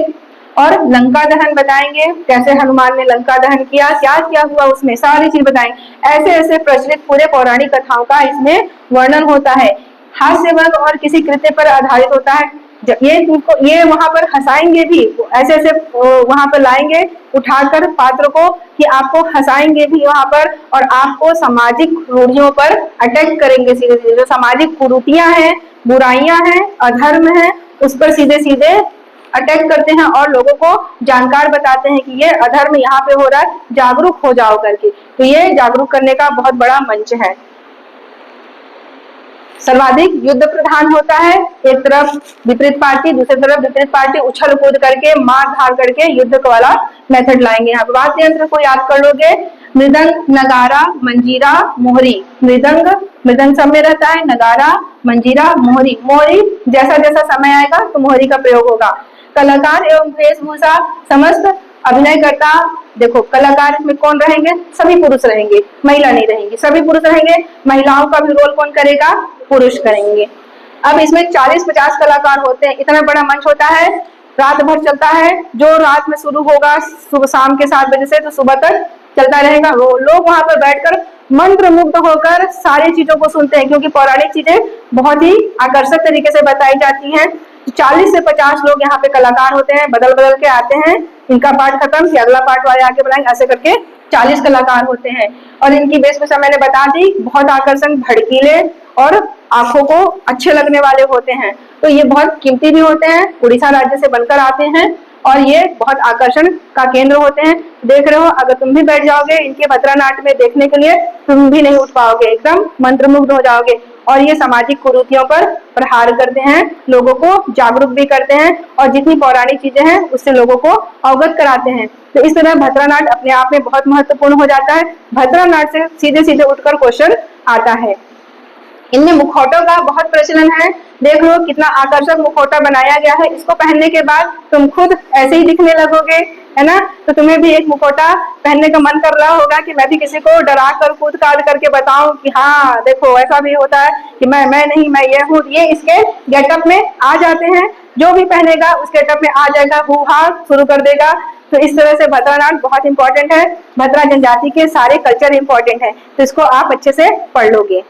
और लंका दहन बताएंगे, कैसे हनुमान ने लंका दहन किया, क्या क्या हुआ उसमें, सारी चीज बताएंगे। ऐसे ऐसे प्रचलित पूरे पौराणिक कथाओं का इसमें वर्णन होता है। हास्यवद और किसी कृत्य पर आधारित होता है। ये वहां पर हंसाएंगे भी, ऐसे ऐसे वहां पर लाएंगे उठाकर पात्र को कि आपको हंसाएंगे भी वहां पर, और आपको सामाजिक रूढ़ियों पर अटैक करेंगे सीधे सीधे। जो सामाजिक कुरीतियां हैं, बुराइयां हैं, अधर्म है, उस पर सीधे सीधे अटैक करते हैं और लोगों को जानकार बताते हैं कि ये अधर्म यहाँ पे हो रहा है, जागरूक हो जाओ करके। तो ये जागरूक करने का बहुत बड़ा मंच है। सर्वाधिक युद्ध प्रधान होता है, एक तरफ विपरीत पार्टी, दूसरी तरफ विपरीत पार्टी, उछल कूद करके, मार धार करके युद्ध वाला मेथड लाएंगे। यहाँ वाद्य यंत्र को याद कर लोगे, मृदंग, नगारा, मंजीरा, मोहरी। मृदंग, मृदंग सब में रहता है, नगारा, मंजीरा, मोहरी। मोहरी जैसा जैसा समय आएगा तो मोहरी का प्रयोग होगा। कलाकार एवं वेशभूषा, समस्त अभिनयकर्ता, देखो कलाकार इसमें कौन रहेंगे, सभी पुरुष रहेंगे, महिला नहीं रहेंगी, सभी पुरुष रहेंगे। महिलाओं का भी रोल कौन करेगा, पुरुष करेंगे। अब इसमें 40-50 कलाकार होते हैं, इतना बड़ा मंच होता है, रात भर चलता है। जो रात में शुरू होगा सुबह शाम के 7 बजे से, तो सुबह तक चलता रहेगा। लोग वहां पर बैठकर मंत्र मुग्ध होकर सारी चीजों को सुनते हैं, क्योंकि पौराणिक चीजें बहुत ही आकर्षक तरीके से बताई जाती हैं। 40 से 50 लोग यहाँ पे कलाकार होते हैं, बदल बदल के आते हैं, इनका पार्ट खत्म कि अगला पार्ट वाले आके बनाएंगे, ऐसे करके 40 कलाकार होते हैं। और इनकी वेशभूषा मैंने बता दी, बहुत आकर्षक, भड़कीले और आंखों को अच्छे लगने वाले होते हैं। तो ये बहुत कीमती भी होते हैं, उड़ीसा राज्य से बनकर आते हैं और ये बहुत आकर्षण का केंद्र होते हैं। देख रहे हो, अगर तुम भी बैठ जाओगे इनके भद्रा नाट्य में देखने के लिए, तुम भी नहीं उठ पाओगे, एकदम मंत्रमुग्ध हो जाओगे। और ये सामाजिक कुरीतियों पर प्रहार करते हैं, लोगों को जागरूक भी करते हैं और जितनी पौराणिक चीजें हैं उससे लोगों को अवगत कराते हैं। तो इस तरह भद्रा नाट्य अपने आप में बहुत महत्वपूर्ण हो जाता है। भद्रा नाट्य से सीधे सीधे उठकर क्वेश्चन आता है। इनमें मुखौटों का बहुत प्रचलन है, देख लो कितना आकर्षक मुखौटा बनाया गया है। इसको पहनने के बाद तुम खुद ऐसे ही दिखने लगोगे, है ना। तो तुम्हें भी एक मुखौटा पहनने का मन कर रहा होगा कि मैं भी किसी को डरा कर कूद काट करके बताऊं कि हाँ देखो ऐसा भी होता है कि मैं नहीं, मैं ये हूँ। ये इसके गेटअप में आ जाते हैं, जो भी पहनेगा उस गेटअप में आ जाएगा, हु-हा शुरू कर देगा। तो इस तरह से भद्रा नाट्य बहुत इंपॉर्टेंट है, भद्रा जनजाति के सारे कल्चर इंपॉर्टेंट है, तो इसको आप अच्छे से पढ़ लोगे।